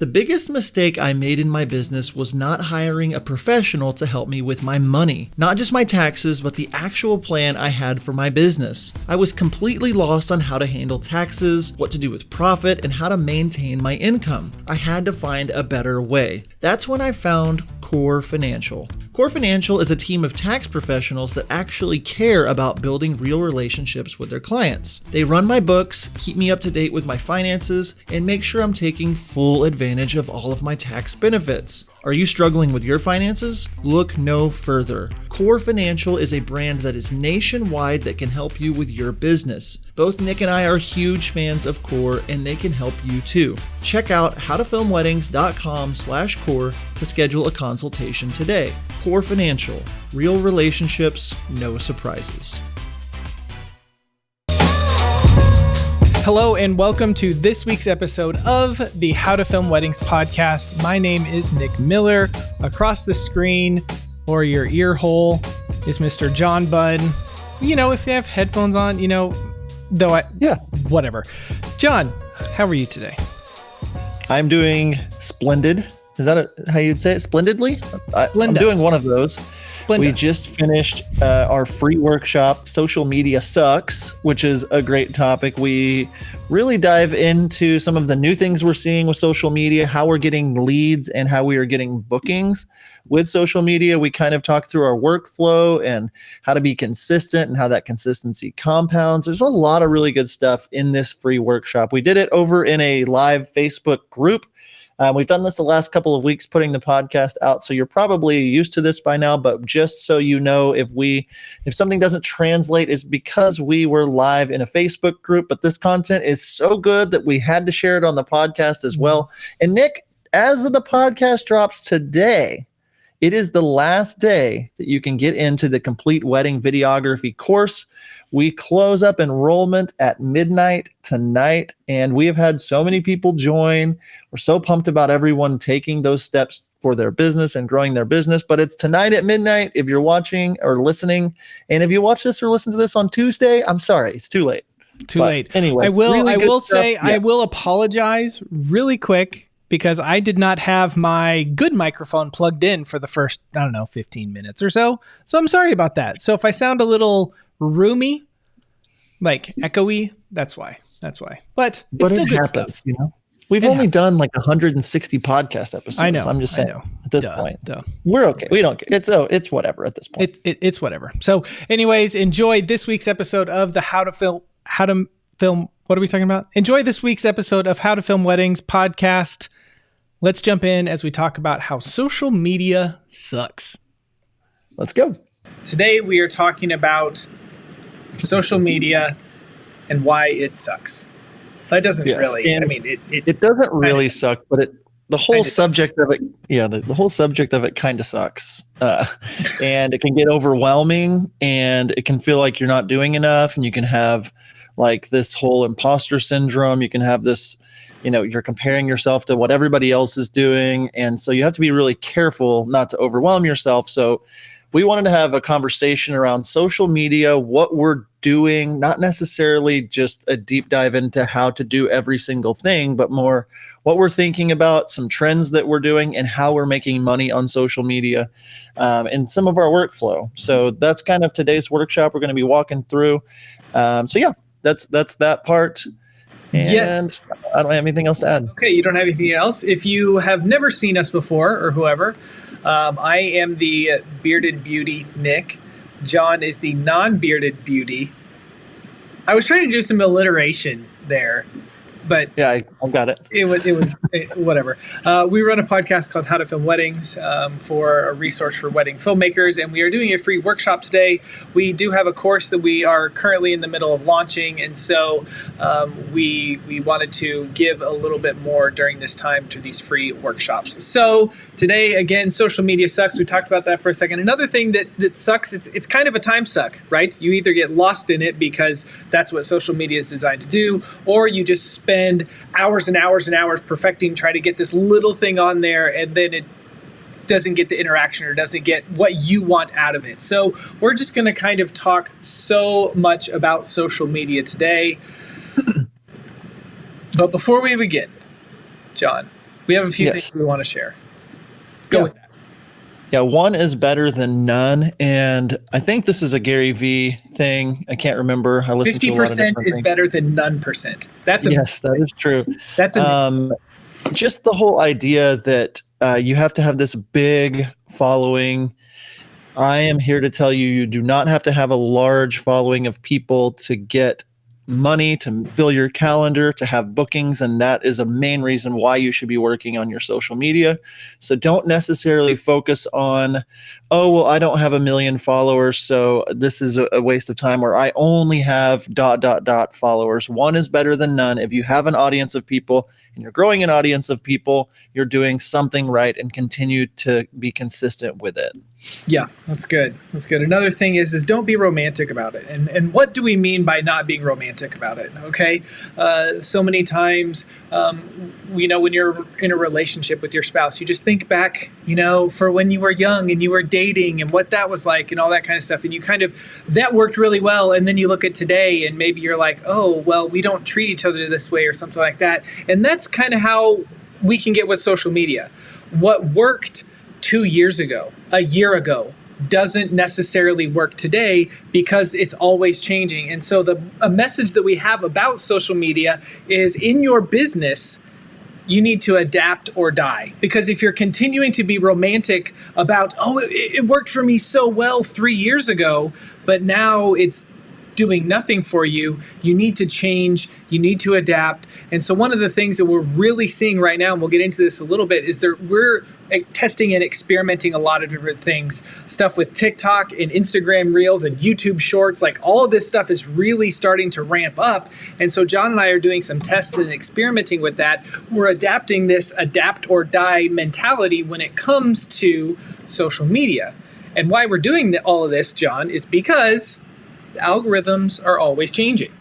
The biggest mistake I made in my business was not hiring a professional to help me with my money. Not just my taxes, but the actual plan I had for my business. I was completely lost on how to handle taxes, what to do with profit, and how to maintain my income. I had to find a better way. That's when I found Core Financial. Core Financial is a team of tax professionals that actually care about building real relationships with their clients. They run my books, keep me up to date with my finances, and make sure I'm taking full advantage of all of my tax benefits. Are you struggling with your finances? Look no further. Core Financial is a brand that is nationwide that can help you with your business. Both Nick and I are huge fans of Core, and they can help you too. Check out howtofilmweddings.com/core to schedule a consultation today. Core Financial, real relationships, no surprises. Hello and welcome to this week's episode of the How to Film Weddings podcast. My name is Nick Miller. Across the screen or your ear hole is Mr. John Bunn. You know, if they have headphones on, whatever. John, how are you today? I'm doing splendid. Is that how you'd say it? Splendidly? I'm doing one of those. We just finished our free workshop, Social Media Sucks, which is a great topic. We really dive into some of the new things we're seeing with social media, how we're getting leads and how we are getting bookings with social media. We kind of talk through our workflow and how to be consistent and how that consistency compounds. There's a lot of really good stuff in this free workshop. We did it over in a live Facebook group. We've done this the last couple of weeks, putting the podcast out, so you're probably used to this by now, but just so you know, if something doesn't translate, it's because we were live in a Facebook group, but this content is so good that we had to share it on the podcast as well. And Nick, as the podcast drops today, it is the last day that you can get into the complete wedding videography course. We close up enrollment at midnight tonight, and we have had so many people join. We're so pumped about everyone taking those steps for their business and growing their business. But it's tonight at midnight if you're watching or listening. And if you watch this or listen to this on Tuesday, I'm sorry, it's too late. Anyway, I will apologize really quick because I did not have my good microphone plugged in for the first, 15 minutes or so. So I'm sorry about that. So if I sound a little roomy, like echoey, that's why. But it's still good stuff. You know, we've only done like 160 podcast episodes. I know. I'm just saying at this point, we're okay. We don't care. It's whatever at this point. It's whatever. So anyways, enjoy this week's episode of the How to Film. What are we talking about? Enjoy this week's episode of How to Film Weddings podcast. Let's jump in as we talk about how social media sucks. Let's go. Today we are talking about social media and why it sucks. That doesn't really. It doesn't really suck, but the whole subject of it. Yeah, the whole subject of it kind of sucks, and it can get overwhelming, and it can feel like you're not doing enough, and you can have like this whole imposter syndrome. You can have this. You're comparing yourself to what everybody else is doing, and so you have to be really careful not to overwhelm yourself. So we wanted to have a conversation around social media, what we're doing, not necessarily just a deep dive into how to do every single thing, but more what we're thinking about, some trends that we're doing, and how we're making money on social media, and some of our workflow. So that's kind of today's workshop we're going to be walking through. That's that part. And yes. I don't have anything else to add. Okay, you don't have anything else. If you have never seen us before or whoever, I am the bearded beauty, Nick. John is the non-bearded beauty. I was trying to do some alliteration there, but yeah, I got it. It was whatever. We run a podcast called How to Film Weddings for a resource for wedding filmmakers, and we are doing a free workshop today. We do have a course that we are currently in the middle of launching, and so we wanted to give a little bit more during this time to these free workshops. So today, again, social media sucks. We talked about that for a second. Another thing that sucks, it's kind of a time suck, right? You either get lost in it because that's what social media is designed to do, or you just spend hours and hours and hours perfecting, try to get this little thing on there, and then it doesn't get the interaction or doesn't get what you want out of it. So we're just going to kind of talk so much about social media today. But before we begin, John, We have a few Yes. things we want to share. Go with that. Yeah, one is better than none. And I think this is a Gary Vee thing. I can't remember. I listen to a lot of 50% different is things. better than none%. That's Yes, that is true. That's just the whole idea that you have to have this big following. I am here to tell you, you do not have to have a large following of people to get money, to fill your calendar, to have bookings. And that is a main reason why you should be working on your social media. So don't necessarily focus on, oh, well, I don't have 1 million followers, so this is a waste of time, or I only have ... followers. One is better than none. If you have an audience of people and you're growing an audience of people, you're doing something right, and continue to be consistent with it. Yeah, that's good. That's good. Another thing is don't be romantic about it. And what do we mean by not being romantic about it? Okay. So many times, when you're in a relationship with your spouse, you just think back, for when you were young and you were dating and what that was like and all that kind of stuff. And you that worked really well. And then you look at today and maybe you're like, oh, well, we don't treat each other this way or something like that. And that's kind of how we can get with social media. What worked 2 years ago, a year ago, doesn't necessarily work today because it's always changing. And so a message that we have about social media is, in your business, you need to adapt or die. Because if you're continuing to be romantic about, oh, it worked for me so well 3 years ago, but now it's doing nothing for you, you need to change, you need to adapt. And so one of the things that we're really seeing right now, and we'll get into this a little bit, is that we're testing and experimenting a lot of different things. Stuff with TikTok and Instagram Reels and YouTube Shorts, like all of this stuff is really starting to ramp up. And so John and I are doing some tests and experimenting with that. We're adapting this adapt or die mentality when it comes to social media. And why we're doing all of this, John, is because the algorithms are always changing.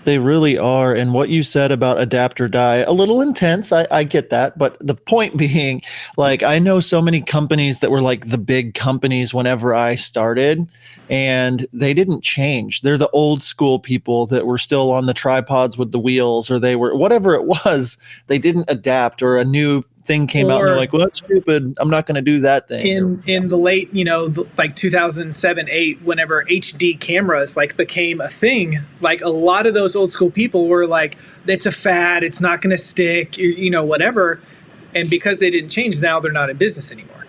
They really are. And what you said about adapt or die, a little intense. I get that. But the point being, like, I know so many companies that were like the big companies whenever I started, and they didn't change. They're the old school people that were still on the tripods with the wheels, or they were whatever it was. They didn't adapt, or a new thing came out and they're like, well, that's stupid, I'm not going to do that thing. In the late, like 2007, 8, whenever HD cameras became a thing, like a lot of those old school people were like, it's a fad, it's not going to stick, whatever. And because they didn't change, now they're not in business anymore.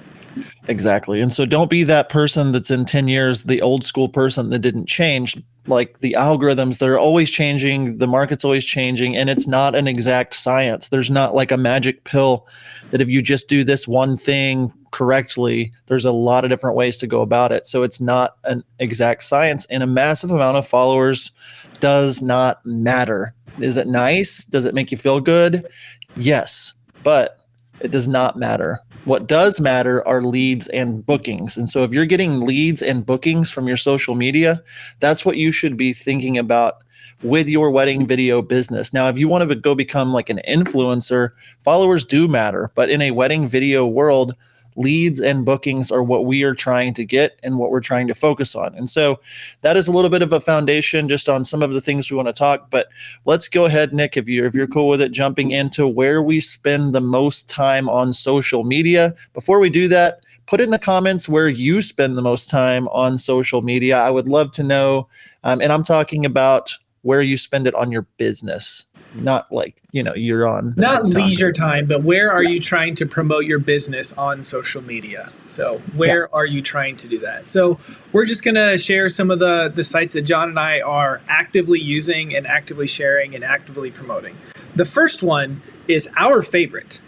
Exactly. And so don't be that person that's in 10 years, the old school person that didn't change. Like the algorithms, they're always changing. The market's always changing, and it's not an exact science. There's not like a magic pill that if you just do this one thing correctly, there's a lot of different ways to go about it. So it's not an exact science, and a massive amount of followers does not matter. Is it nice? Does it make you feel good? Yes, but it does not matter. What does matter are leads and bookings. And so if you're getting leads and bookings from your social media, that's what you should be thinking about with your wedding video business. Now, if you want to go become like an influencer, followers do matter. But in a wedding video world, leads and bookings are what we are trying to get and what we're trying to focus on. And so that is a little bit of a foundation just on some of the things we want to talk. But let's go ahead, Nick, if you're cool with it, jumping into where we spend the most time on social media. Before we do that, put in the comments where you spend the most time on social media. I would love to know. And I'm talking about where you spend it on your business. Not like, you're on not leisure time, but where are you trying to promote your business on social media? So where are you trying to do that? So we're just going to share some of the sites that John and I are actively using and actively sharing and actively promoting. The first one is our favorite,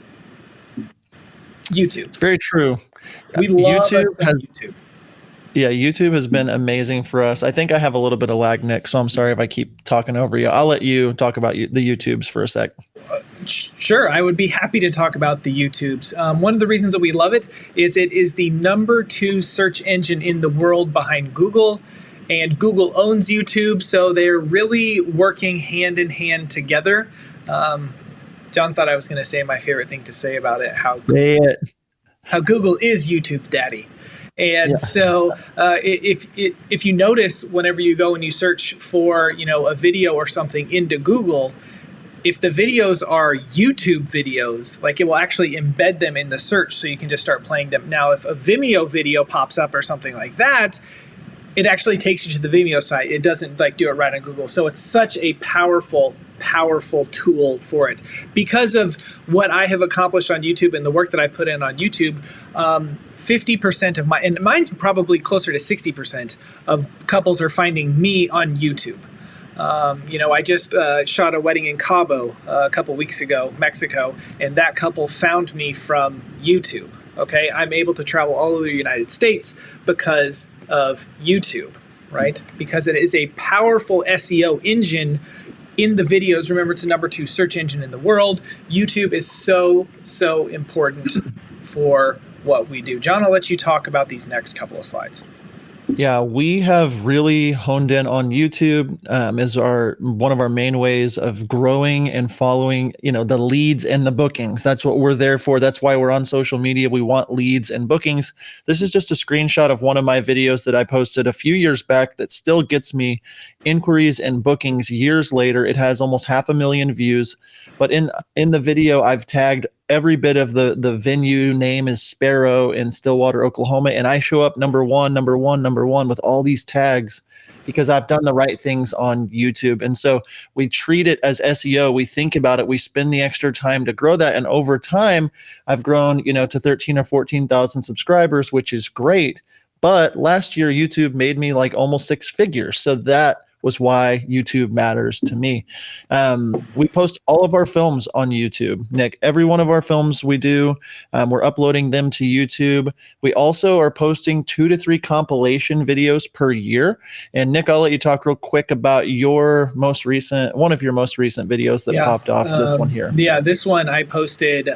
YouTube. It's very true. We love YouTube. Yeah, YouTube has been amazing for us. I think I have a little bit of lag, Nick, so I'm sorry if I keep talking over you. I'll let you talk about the YouTubes for a sec. Sure, I would be happy to talk about the YouTubes. One of the reasons that we love it is the number 2 search engine in the world behind Google, and Google owns YouTube, so they're really working hand in hand together. John thought I was going to say my favorite thing to say about it, how Google is YouTube's daddy. And so if you notice, whenever you go and you search for, a video or something into Google, if the videos are YouTube videos, like it will actually embed them in the search so you can just start playing them. Now, if a Vimeo video pops up or something like that, it actually takes you to the Vimeo site. It doesn't like do it right on Google. So it's such a powerful tool for it. Because of what I have accomplished on YouTube and the work that I put in on YouTube, 50% of and mine's probably closer to 60% of couples are finding me on YouTube. I just shot a wedding in Cabo a couple weeks ago, Mexico, and that couple found me from YouTube. Okay, I'm able to travel all over the United States because of YouTube, right? Because it is a powerful SEO engine in the videos. Remember, it's the number 2 search engine in the world. YouTube is so important for what we do. John, I'll let you talk about these next couple of slides. Yeah, we have really honed in on YouTube as one of our main ways of growing and following, the leads and the bookings. That's what we're there for. That's why we're on social media. We want leads and bookings. This is just a screenshot of one of my videos that I posted a few years back that still gets me inquiries and bookings years later. It has almost 500,000 views, but in the video, I've tagged every bit of the venue name is Sparrow in Stillwater, Oklahoma. And I show up number one with all these tags because I've done the right things on YouTube. And so we treat it as SEO. We think about it. We spend the extra time to grow that. And over time, I've grown, to 13 or 14,000 subscribers, which is great. But last year, YouTube made me like almost 6 figures. So that was why YouTube matters to me. We post all of our films on YouTube. Nick, every one of our films we do, we're uploading them to YouTube. We also are posting 2 to 3 compilation videos per year. And Nick, I'll let you talk real quick about one of your most recent videos that popped off. This one here. Yeah, this one I posted.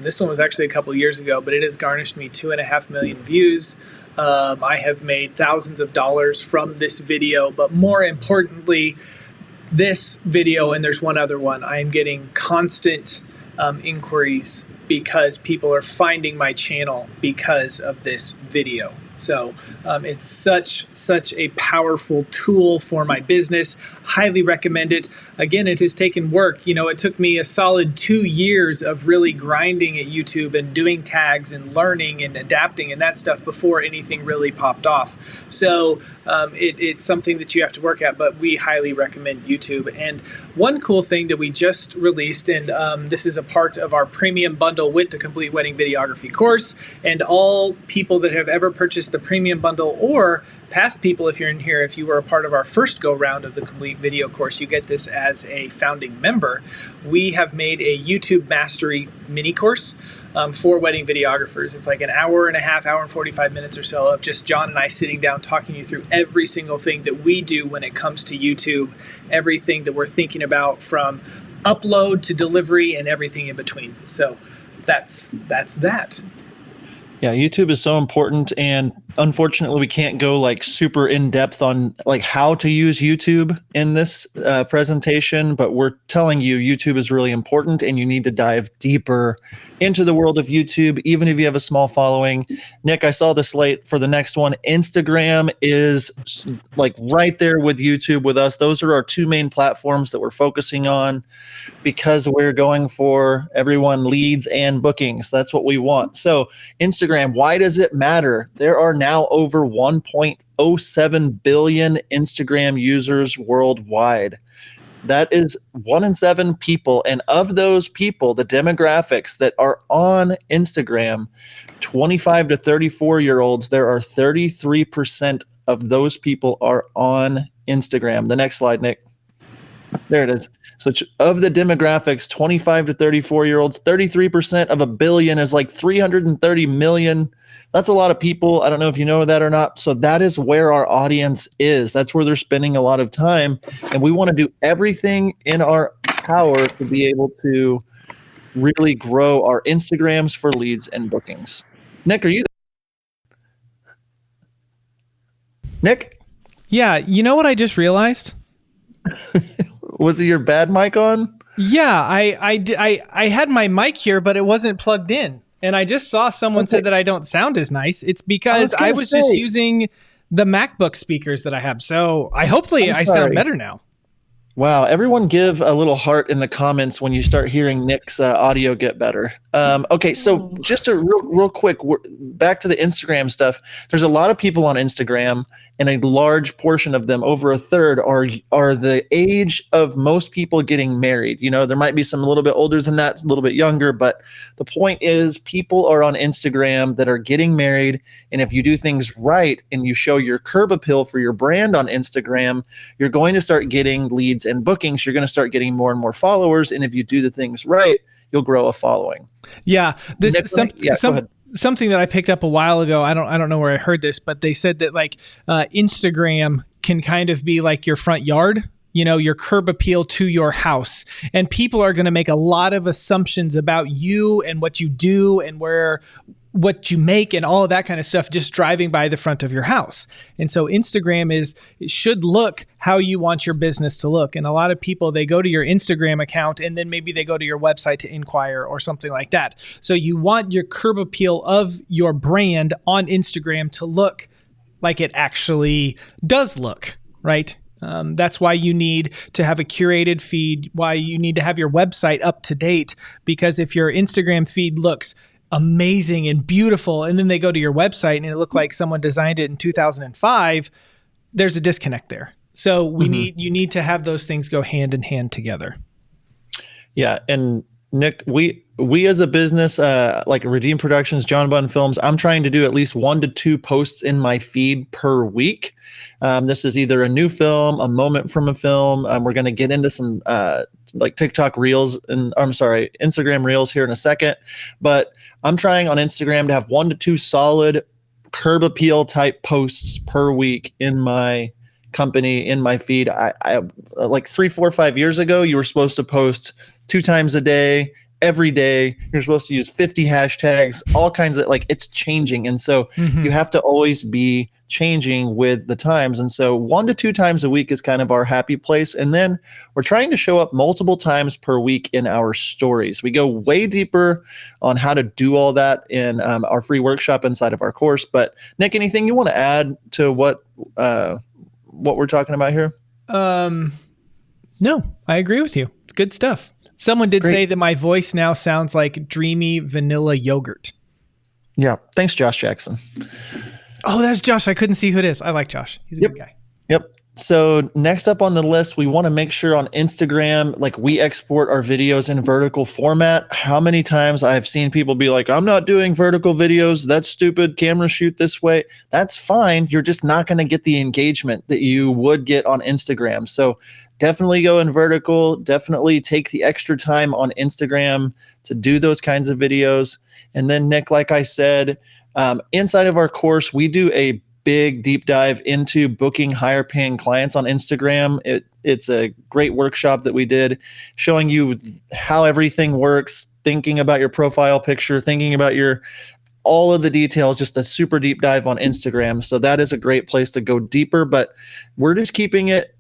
This one was actually a couple of years ago, but it has garnished me 2.5 million views. I have made thousands of dollars from this video, but more importantly, this video, and there's one other one, I am getting constant inquiries because people are finding my channel because of this video. So it's such a powerful tool for my business. Highly recommend it. Again, it has taken work. It took me a solid 2 years of really grinding at YouTube and doing tags and learning and adapting and that stuff before anything really popped off. So it's something that you have to work at, but we highly recommend YouTube. And one cool thing that we just released, and this is a part of our premium bundle with the Complete Wedding Videography course, and all people that have ever purchased the premium bundle, or past people, if you're in here, if you were a part of our first go round of the Complete Video course, you get this as a founding member. We have made a YouTube Mastery mini course for wedding videographers. It's like an hour and 45 minutes or so of just John and I sitting down talking you through every single thing that we do when it comes to YouTube, everything that we're thinking about from upload to delivery and everything in between. So that's that. Yeah, YouTube is so important, and unfortunately, we can't go like super in depth on like how to use YouTube in this presentation. But we're telling you, YouTube is really important, and you need to dive deeper into the world of YouTube, even if you have a small following. Nick, I saw the slate for the next one. Instagram is like right there with YouTube with us. Those are our 2 main platforms that we're focusing on because we're going for everyone leads and bookings. That's what we want. So Instagram, why does it matter? There are now over 1.07 billion Instagram users worldwide. That is 1 in 7 people. And of those people, the demographics that are on Instagram, 25 to 34-year-olds, there are 33% of those people are on Instagram. The next slide, Nick. There it is. So of the demographics, 25 to 34-year-olds, 33% of a billion is like 330 million. That's a lot of people. I don't know if you know that or not. So that is where our audience is. That's where they're spending a lot of time. And we want to do everything in our power to be able to really grow our Instagrams for leads and bookings. Nick, are you there? Nick? Yeah, you know what I just realized? Was it your bad mic on? Yeah, I had my mic here, but it wasn't plugged in. And I just saw someone said that I don't sound as nice. It's because I was just using the MacBook speakers that I have. So hopefully I sound better now. Wow. Everyone give a little heart in the comments when you start hearing Nick's audio get better. Okay. So just a real quick, back to the Instagram stuff. There's a lot of people on Instagram, and a large portion of them, over a third, are the age of most people getting married. You know, there might be some a little bit older than that, a little bit younger, but the point is people are on Instagram that are getting married. And if you do things right and you show your curb appeal for your brand on Instagram, you're going to start getting leads and bookings. You're going to start getting more and more followers. And if you do the things right, you'll grow a following. Yeah. Something that I picked up a while ago. I don't know where I heard this, but they said that like Instagram can kind of be like your front yard, you know, your curb appeal to your house. And people are going to make a lot of assumptions about you and what you do and what you make and all of that kind of stuff just driving by the front of your house. And so Instagram it should look how you want your business to look. And a lot of people, they go to your Instagram account and then maybe they go to your website to inquire or something like that. So you want your curb appeal of your brand on Instagram to look like it actually does look, right? That's why you need to have a curated feed, why you need to have your website up to date, because if your Instagram feed looks amazing and beautiful, and then they go to your website and it looked like someone designed it in 2005, there's a disconnect there. So you need to have those things go hand in hand together. Yeah. And Nick, we as a business, like Redeem Productions, John Bunn Films, I'm trying to do at least 1 to 2 posts in my feed per week. This is either a new film, a moment from a film. We're going to get into some like TikTok reels Instagram reels here in a second. But I'm trying on Instagram to have 1 to 2 solid curb appeal type posts per week in my company, in my feed. I like 3, 4, 5 years ago, you were supposed to post 2 times a day, every day. You're supposed to use 50 hashtags, all kinds of, like, it's changing. And so you have to always be changing with the times. And so 1 to 2 times a week is kind of our happy place. And then we're trying to show up multiple times per week in our stories. We go way deeper on how to do all that in our free workshop inside of our course. But Nick, anything you want to add to what we're talking about here? No, I agree with you. It's good stuff. Someone did say that my voice now sounds like dreamy vanilla yogurt. Yeah. Thanks, Josh Jackson. Oh, that's Josh. I couldn't see who it is. I like Josh. He's a good guy. Yep. So next up on the list, we want to make sure on Instagram, like, we export our videos in vertical format. How many times I've seen people be like, I'm not doing vertical videos. That's stupid. Camera shoot this way. That's fine. You're just not going to get the engagement that you would get on Instagram. So definitely go in vertical. Definitely take the extra time on Instagram to do those kinds of videos. And then, Nick, like I said, inside of our course, we do a big deep dive into booking higher paying clients on Instagram. It's a great workshop that we did, showing you how everything works, thinking about your profile picture, thinking about all of the details, just a super deep dive on Instagram. So that is a great place to go deeper, but we're just keeping it,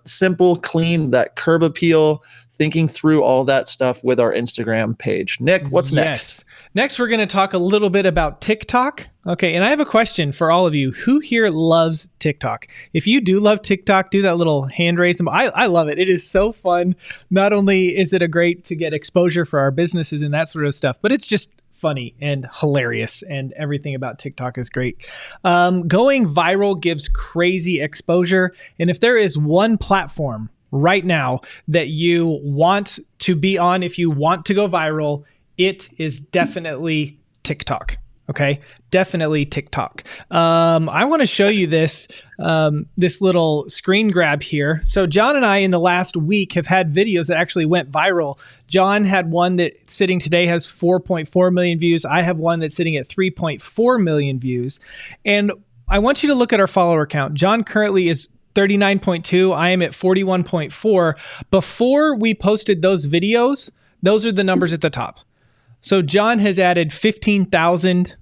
simple, clean, that curb appeal, thinking through all that stuff with our Instagram page. Nick, what's next? Next, we're going to talk a little bit about TikTok. Okay, and I have a question for all of you. Who here loves TikTok? If you do love TikTok, do that little hand raise. I love it. It is so fun. Not only is it a great to get exposure for our businesses and that sort of stuff, but it's just funny and hilarious, and everything about TikTok is great. Going viral gives crazy exposure. And if there is one platform right now that you want to be on, if you want to go viral, it is definitely TikTok. Okay, definitely TikTok. I want to show you this little screen grab here. So John and I in the last week have had videos that actually went viral. John had one that sitting today has 4.4 million views. I have one that's sitting at 3.4 million views. And I want you to look at our follower count. John currently is 39.2. I am at 41.4. Before we posted those videos, those are the numbers at the top. So John has added 15,000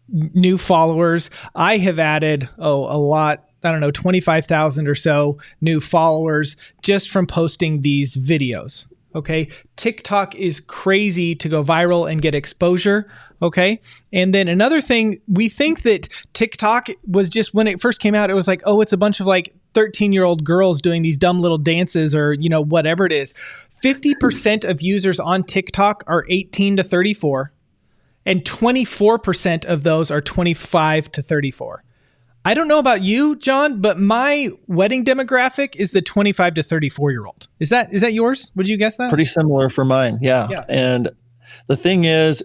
new followers. I have added, a lot, 25,000 or so new followers just from posting these videos. Okay. TikTok is crazy to go viral and get exposure. Okay. And then another thing, we think that TikTok was just, when it first came out, it was like, it's a bunch of like 13-year-old girls doing these dumb little dances or, whatever it is. 50% of users on TikTok are 18 to 34, and 24% of those are 25 to 34. I don't know about you, John, but my wedding demographic is the 25 to 34-year-old. Is that yours? Would you guess that? Pretty similar for mine. Yeah. And the thing is,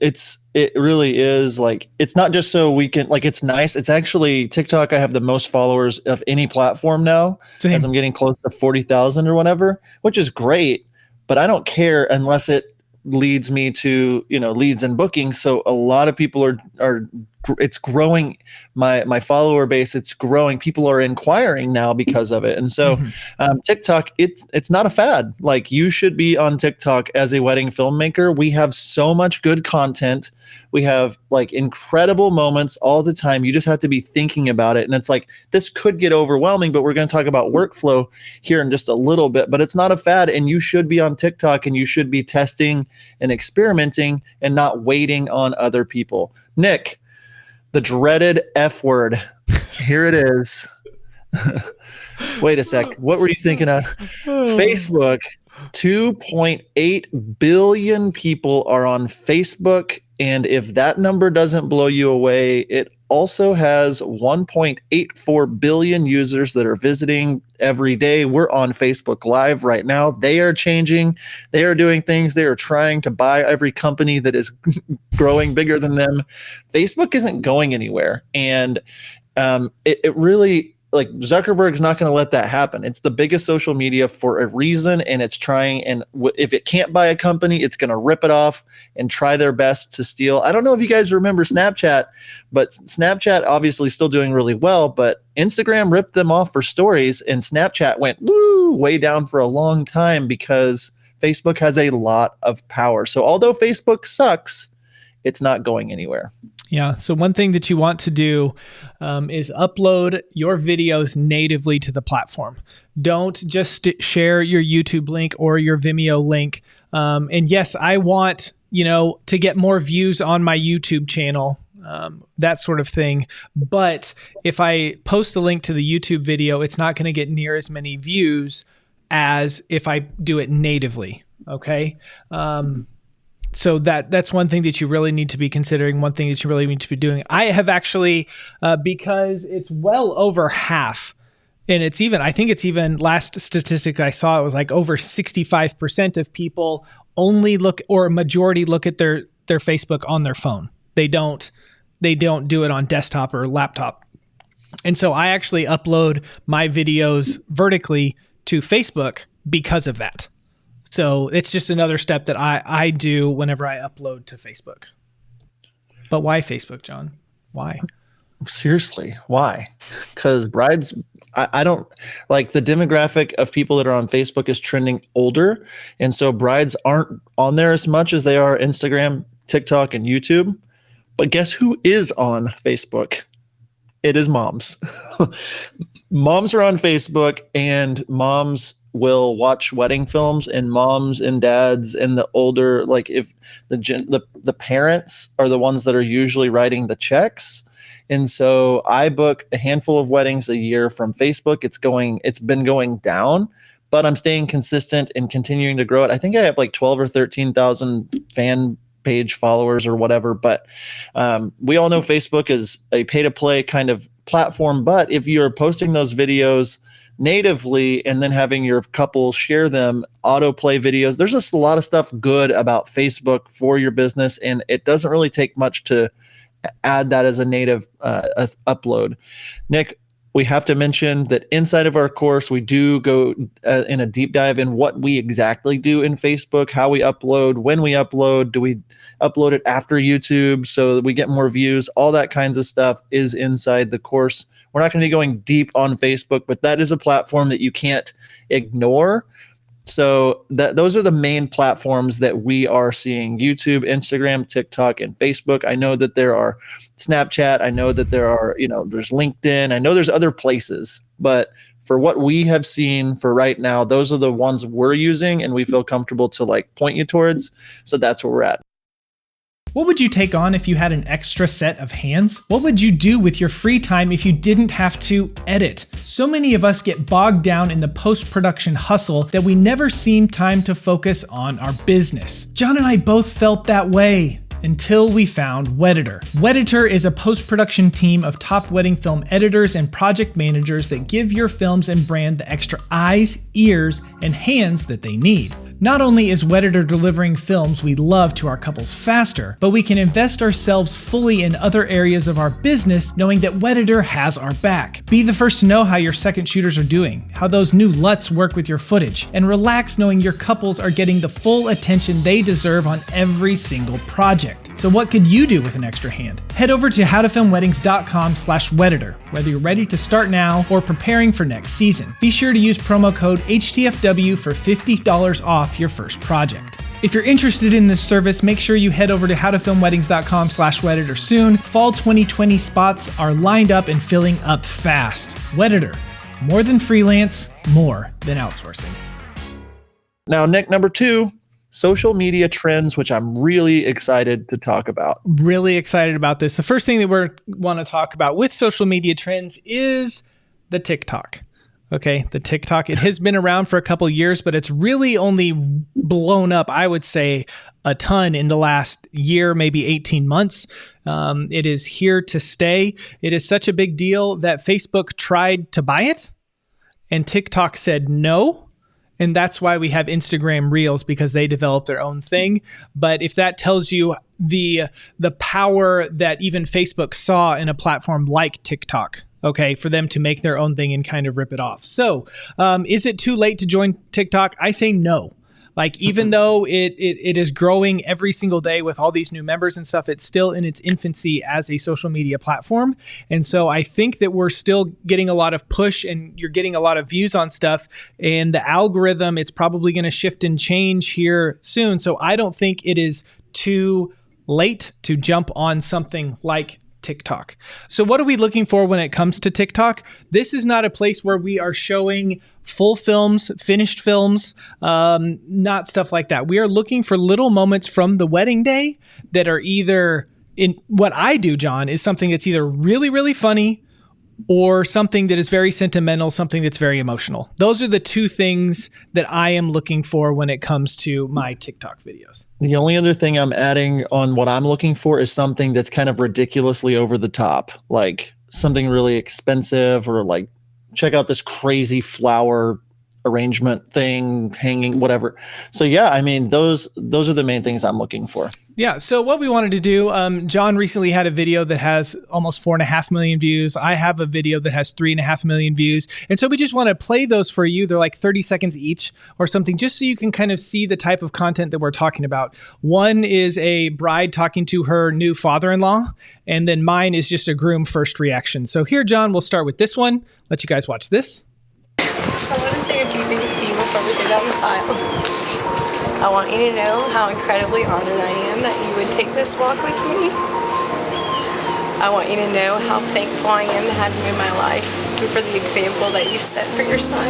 it really is like, it's not just so we can, like, it's nice. It's actually TikTok. I have the most followers of any platform now. Same. As I'm getting close to 40,000 or whatever, which is great, but I don't care unless it leads me to, leads and bookings. So a lot of people are it's growing my follower base. It's growing. People are inquiring now because of it. And so TikTok, it's not a fad. Like, you should be on TikTok as a wedding filmmaker. We have so much good content. We have like incredible moments all the time. You just have to be thinking about it. And it's like, this could get overwhelming, but we're going to talk about workflow here in just a little bit, but it's not a fad. And you should be on TikTok, and you should be testing and experimenting and not waiting on other people. Nick, the dreaded F word. Here it is. Wait a sec. What were you thinking of? Facebook. 2.8 billion people are on Facebook. And if that number doesn't blow you away, it also has 1.84 billion users that are visiting every day. We're on Facebook Live right now. They are changing. They are doing things. They are trying to buy every company that is growing bigger than them. Facebook isn't going anywhere. And it really, like, Zuckerberg's not going to let that happen. It's the biggest social media for a reason, and it's trying. And if it can't buy a company, it's going to rip it off and try their best to steal. I don't know if you guys remember Snapchat, but Snapchat obviously still doing really well. But Instagram ripped them off for stories, and Snapchat went way down for a long time because Facebook has a lot of power. So although Facebook sucks, it's not going anywhere. Yeah. So one thing that you want to do is upload your videos natively to the platform. Don't just share your YouTube link or your Vimeo link. And yes, I want, to get more views on my YouTube channel, that sort of thing. But if I post the link to the YouTube video, it's not going to get near as many views as if I do it natively. Okay. So that's one thing that you really need to be considering, one thing that you really need to be doing. I have actually, because it's well over half, and I think it's even, last statistic I saw, it was like over 65% of people only look, or a majority look at their Facebook on their phone. They don't do it on desktop or laptop. And so I actually upload my videos vertically to Facebook because of that. So it's just another step that I do whenever I upload to Facebook. But why Facebook, John? Why? Seriously, why? Because brides, I don't like, the demographic of people that are on Facebook is trending older. And so brides aren't on there as much as they are Instagram, TikTok, and YouTube. But guess who is on Facebook? It is moms. Moms are on Facebook, and moms will watch wedding films, and moms and dads and the older, like, if the parents are the ones that are usually writing the checks. And so I book a handful of weddings a year from Facebook. It's been going down, but I'm staying consistent and continuing to grow it. I think I have like 12 or 13,000 fan page followers or whatever, but we all know Facebook is a pay to play kind of platform. But if you're posting those videos natively and then having your couple share them, autoplay videos, there's just a lot of stuff good about Facebook for your business, and it doesn't really take much to add that as a native upload. Nick, we have to mention that inside of our course, we do go in a deep dive in what we exactly do in Facebook, how we upload, when we upload, do we upload it after YouTube so that we get more views, all that kinds of stuff is inside the course. We're not going to be going deep on Facebook, but that is a platform that you can't ignore. So those are the main platforms that we are seeing: YouTube, Instagram, TikTok, and Facebook. I know that there are Snapchat. I know that there are, there's LinkedIn. I know there's other places, but for what we have seen for right now, those are the ones we're using and we feel comfortable to like point you towards. So that's where we're at. What would you take on if you had an extra set of hands? What would you do with your free time if you didn't have to edit? So many of us get bogged down in the post-production hustle that we never seem time to focus on our business. John and I both felt that way. Until we found Wedditor. Wedditor is a post-production team of top wedding film editors and project managers that give your films and brand the extra eyes, ears, and hands that they need. Not only is Wedditor delivering films we love to our couples faster, but we can invest ourselves fully in other areas of our business knowing that Wedditor has our back. Be the first to know how your second shooters are doing, how those new LUTs work with your footage, and relax knowing your couples are getting the full attention they deserve on every single project. So what could you do with an extra hand? Head over to howtofilmweddings.com/Wedditor, whether you're ready to start now or preparing for next season. Be sure to use promo code HTFW for $50 off your first project. If you're interested in this service, make sure you head over to howtofilmweddings.com/Wedditor soon. Fall 2020 spots are lined up and filling up fast. Wedditor, more than freelance, more than outsourcing. Now, Nick, number 2, social media trends, which I'm really excited to talk about. Really excited about this. The first thing that we want to talk about with social media trends is the TikTok. Okay, the TikTok, it has been around for a couple years, but it's really only blown up, I would say, a ton in the last year, maybe 18 months. It is here to stay. It is such a big deal that Facebook tried to buy it, and TikTok said no. And that's why we have Instagram Reels, because they developed their own thing. But if that tells you the power that even Facebook saw in a platform like TikTok, okay, for them to make their own thing and kind of rip it off. So is it too late to join TikTok? I say no. Like, even though it is growing every single day with all these new members and stuff, it's still in its infancy as a social media platform. And so I think that we're still getting a lot of push and you're getting a lot of views on stuff. And the algorithm, it's probably going to shift and change here soon. So I don't think it is too late to jump on something like TikTok. So what are we looking for when it comes to TikTok? This is not a place where we are showing full films, finished films, not stuff like that. We are looking for little moments from the wedding day that are either in what I do, John, is something that's either really, really funny or something that is very sentimental, something that's very emotional. Those are the two things that I am looking for when it comes to my TikTok videos. The only other thing I'm adding on what I'm looking for is something that's kind of ridiculously over the top, like something really expensive, or like, check out this crazy flower arrangement thing hanging, whatever. So yeah, I mean, those are the main things I'm looking for. Yeah. So what we wanted to do, John recently had a video that has almost 4.5 million views. I have a video that has 3.5 million views. And so we just want to play those for you. They're like 30 seconds each or something, just so you can kind of see the type of content that we're talking about. One is a bride talking to her new father-in-law, and then mine is just a groom first reaction. So here, John, we'll start with this one. Let you guys watch this. I want to say a few things to you before we go down this aisle. I want you to know how incredibly honored I am that you would take this walk with me. I want you to know how thankful I am to have you in my life and for the example that you set for your son.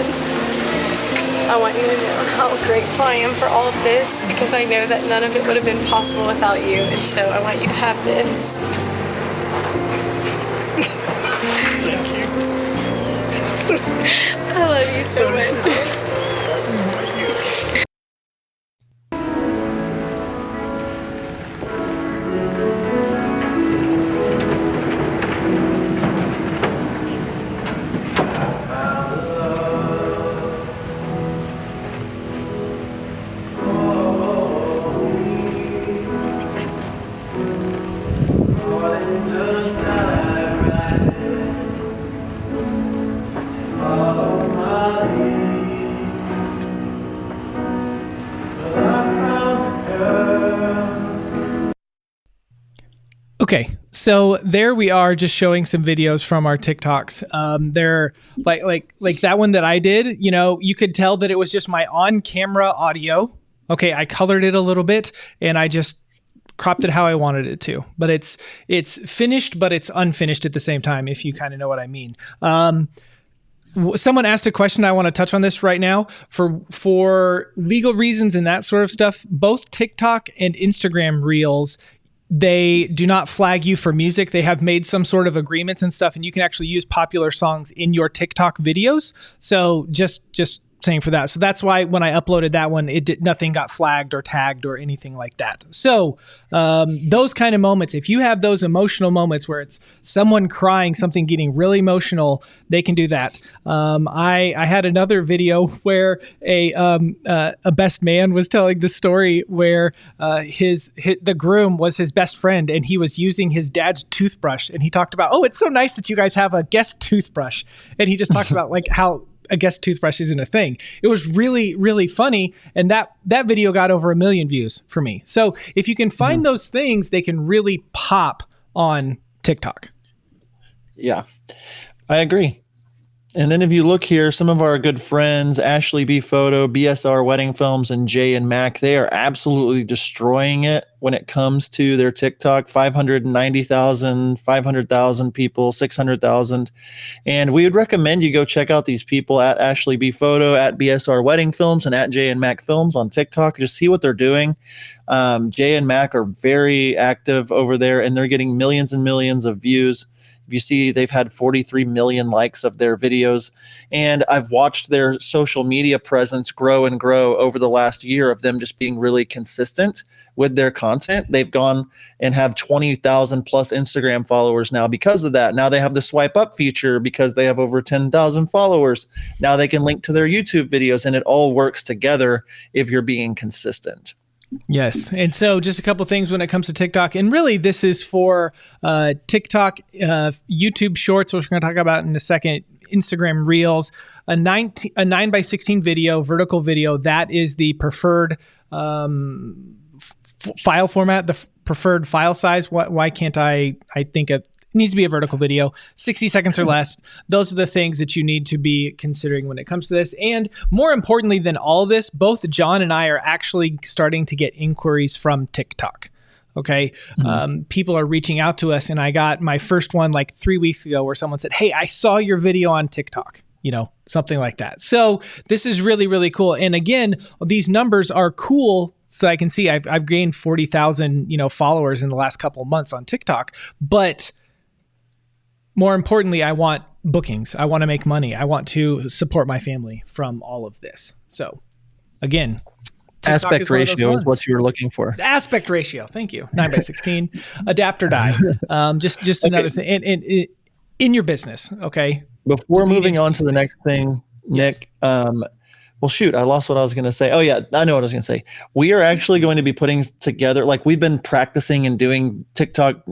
I want you to know how grateful I am for all of this, because I know that none of it would have been possible without you, and so I want you to have this. Thank you. I love you so much. Okay, so there we are, just showing some videos from our TikToks. They're like that one that I did. You know, you could tell that it was just my on-camera audio. Okay, I colored it a little bit and I just cropped it how I wanted it to. But it's finished, but it's unfinished at the same time, if you kind of know what I mean. Someone asked a question. I want to touch on this right now. For legal reasons and that sort of stuff, both TikTok and Instagram Reels, They do not flag you for music. They have made some sort of agreements and stuff, and you can actually use popular songs in your TikTok videos. So just saying for that. So that's why when I uploaded that one, nothing got flagged or tagged or anything like that. So those kind of moments, if you have those emotional moments where it's someone crying, something getting really emotional, they can do that. I had another video where a best man was telling the story where the groom was his best friend, and he was using his dad's toothbrush, and he talked about, oh, it's so nice that you guys have a guest toothbrush, and he just talks about like how a guest toothbrush isn't a thing. It was really, really funny. And that video got over 1 million views for me. So if you can find those things, they can really pop on TikTok. Yeah, I agree. And then if you look here, some of our good friends, Ashley B Photo, BSR Wedding Films, and Jay and Mac, they are absolutely destroying it when it comes to their TikTok. 590,000, 500,000 people, 600,000. And we would recommend you go check out these people at Ashley B Photo, at BSR Wedding Films, and at Jay and Mac Films on TikTok. Just see what they're doing. Jay and Mac are very active over there, and they're getting millions and millions of views. You see, they've had 43 million likes of their videos, and I've watched their social media presence grow and grow over the last year of them just being really consistent with their content. They've gone and have 20,000 plus Instagram followers now because of that. Now they have the swipe up feature because they have over 10,000 followers. Now they can link to their YouTube videos, and it all works together if you're being consistent. Yes. And so just a couple things when it comes to TikTok, and really this is for TikTok, YouTube Shorts, which we're going to talk about in a second, Instagram Reels, a 9:16 video, vertical video. That is the preferred file format, the preferred file size. Why can't I think of it needs to be a vertical video, 60 seconds or less. Those are the things that you need to be considering when it comes to this. And more importantly than all this, both John and I are actually starting to get inquiries from TikTok. Okay. People are reaching out to us, and I got my first one like 3 weeks ago where someone said, hey, I saw your video on TikTok, something like that. So this is really, really cool. And again, these numbers are cool. So I can see I've gained 40,000, followers in the last couple of months on TikTok, but more importantly, I want bookings. I want to make money. I want to support my family from all of this. So again, TikTok aspect ratio is what you were looking for. Aspect ratio. Thank you. 9:16, adapt or die. Just another thing in your business. Okay. Before moving on to the next thing, Nick, well, shoot, I lost what I was going to say. Oh yeah, I know what I was going to say. We are actually going to be putting together, like we've been practicing and doing TikTok,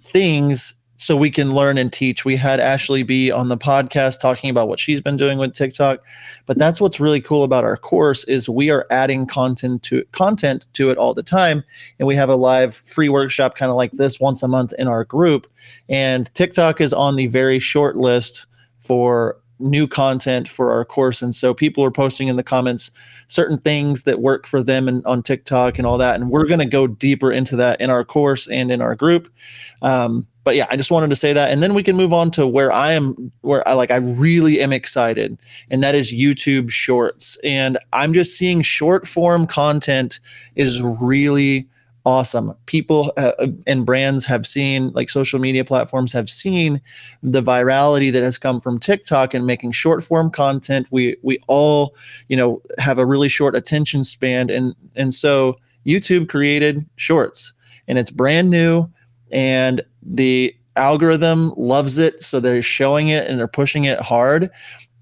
things so we can learn and teach. We had Ashley B on the podcast talking about what she's been doing with TikTok, but that's what's really cool about our course is we are adding content to it all the time. And we have a live free workshop kind of like this once a month in our group. And TikTok is on the very short list for new content for our course. And so people are posting in the comments certain things that work for them and on TikTok and all that. And we're going to go deeper into that in our course and in our group. But yeah, I just wanted to say that. And then we can move on to where I really am excited. And that is YouTube Shorts. And I'm just seeing short form content is really awesome. People and brands have seen, like social media platforms have seen the virality that has come from TikTok and making short form content. We all, have a really short attention span. And so YouTube created Shorts, and it's brand new, and the algorithm loves it. So they're showing it and they're pushing it hard.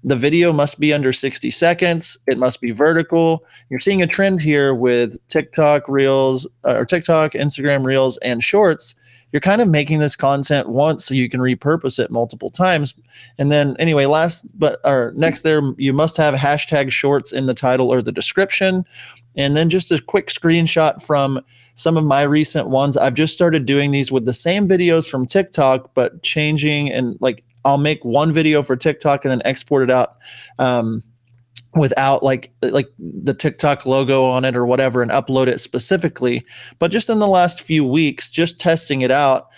The video must be under 60 seconds. It must be vertical. You're seeing a trend here with TikTok Reels or TikTok, Instagram Reels, and Shorts. You're kind of making this content once so you can repurpose it multiple times. And then anyway, next there, you must have hashtag Shorts in the title or the description. And then just a quick screenshot from some of my recent ones. I've just started doing these with the same videos from TikTok, but changing, and like I'll make one video for TikTok and then export it out without like the TikTok logo on it or whatever, and upload it specifically. But just in the last few weeks, just testing it out,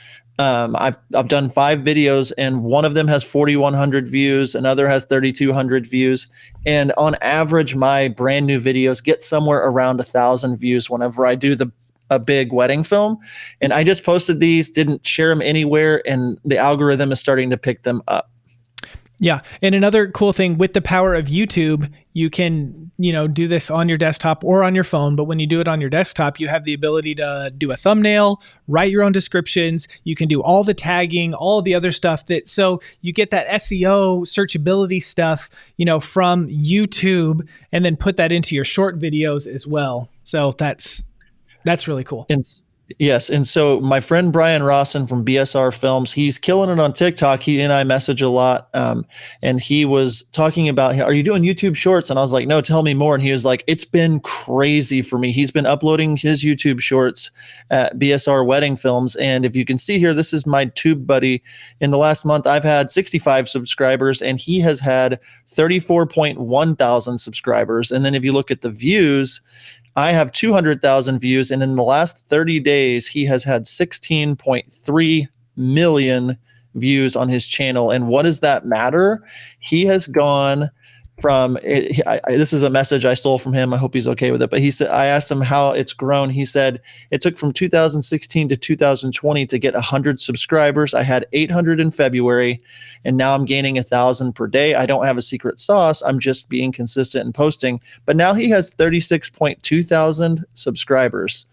I've done 5 videos, and one of them has 4,100 views, another has 3,200 views, and on average, my brand new videos get somewhere around 1,000 views whenever I do the a big wedding film. And I just posted these, didn't share them anywhere, and the algorithm is starting to pick them up. Yeah. And another cool thing with the power of YouTube, you can, do this on your desktop or on your phone. But when you do it on your desktop, you have the ability to do a thumbnail, write your own descriptions. You can do all the tagging, all the other stuff so you get that SEO searchability stuff, from YouTube, and then put that into your short videos as well. So that's really cool. Yes. And so my friend Brian Rawson from BSR Films, he's killing it on TikTok. He and I message a lot. And he was talking about, are you doing YouTube shorts? And I was like, no, tell me more. And he was like, it's been crazy for me. He's been uploading his YouTube shorts at BSR Wedding Films. And if you can see here, this is my tube buddy. In the last month, I've had 65 subscribers, and he has had 34.1 thousand subscribers. And then if you look at the views, I have 200,000 views, and in the last 30 days, he has had 16.3 million views on his channel. And what does that matter? He has gone from this is a message I stole from him. I hope he's okay with it. But he said, I asked him how it's grown. He said it took from 2016 to 2020 to get 100 subscribers. I had 800 in February, and now I'm gaining 1,000 per day. I don't have a secret sauce. I'm just being consistent and posting. But now he has 36.2 thousand subscribers,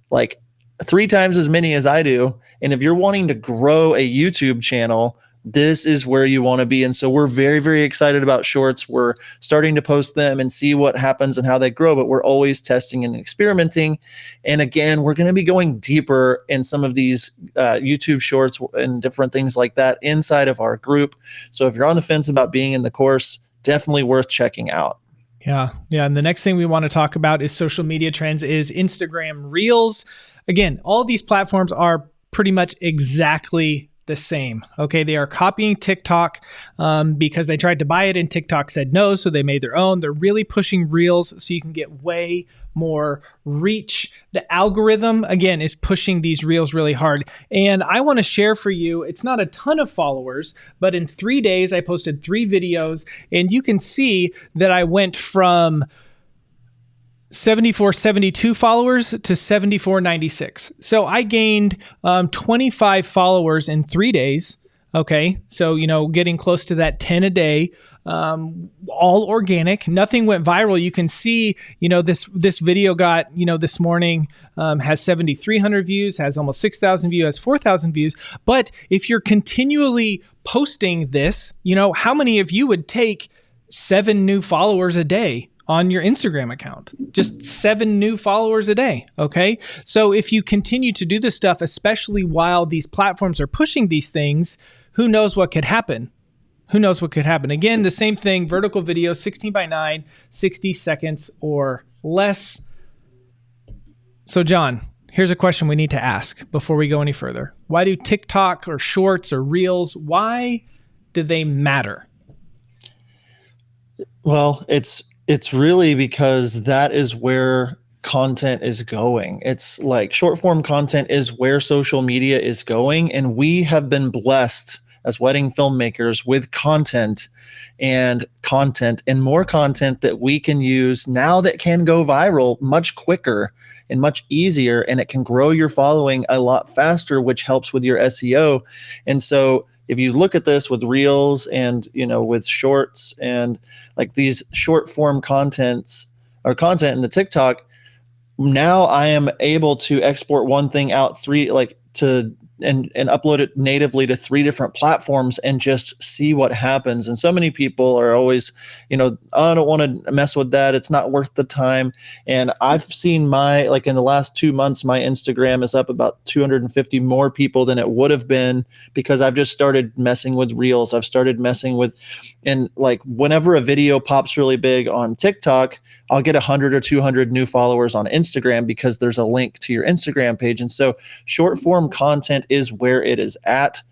like 3 times as many as I do. And if you're wanting to grow a YouTube channel, this is where you want to be. And so we're very, very excited about shorts. We're starting to post them and see what happens and how they grow, but we're always testing and experimenting. And again, we're going to be going deeper in some of these YouTube shorts and different things like that inside of our group. So if you're on the fence about being in the course, definitely worth checking out. Yeah. And the next thing we want to talk about is social media trends, is Instagram Reels. Again, all these platforms are pretty much exactly the same. Okay. They are copying TikTok because they tried to buy it and TikTok said no. So they made their own. They're really pushing Reels so you can get way more reach. The algorithm, again, is pushing these Reels really hard. And I want to share for you, it's not a ton of followers, but in 3 days, I posted 3 videos, and you can see that I went from 7472 followers to 7496. So I gained 25 followers in 3 days. Okay. So, getting close to that 10 a day, all organic, nothing went viral. You can see, this video got, this morning has 7,300 views, has almost 6,000 views, has 4,000 views. But if you're continually posting this, how many of you would take 7 new followers a day on your Instagram account? Just 7 new followers a day. Okay. So if you continue to do this stuff, especially while these platforms are pushing these things, who knows what could happen? Again, the same thing, vertical video, 16:9, 60 seconds or less. So John, here's a question we need to ask before we go any further. Why do TikTok or shorts or Reels, why do they matter? Well, it's really because that is where content is going. It's like short form content is where social media is going. And we have been blessed as wedding filmmakers with content and more content that we can use now that can go viral much quicker and much easier. And it can grow your following a lot faster, which helps with your SEO. And so if you look at this with Reels and, with shorts and like these short form content in the TikTok, now I am able to export one thing out and upload it natively to 3 different platforms and just see what happens. And so many people are always, I don't want to mess with that. It's not worth the time. And I've seen in the last 2 months, my Instagram is up about 250 more people than it would have been because I've just started messing with Reels. I've started messing with, and like whenever a video pops really big on TikTok, I'll get 100 or 200 new followers on Instagram because there's a link to your Instagram page. And so short form content is where it is at.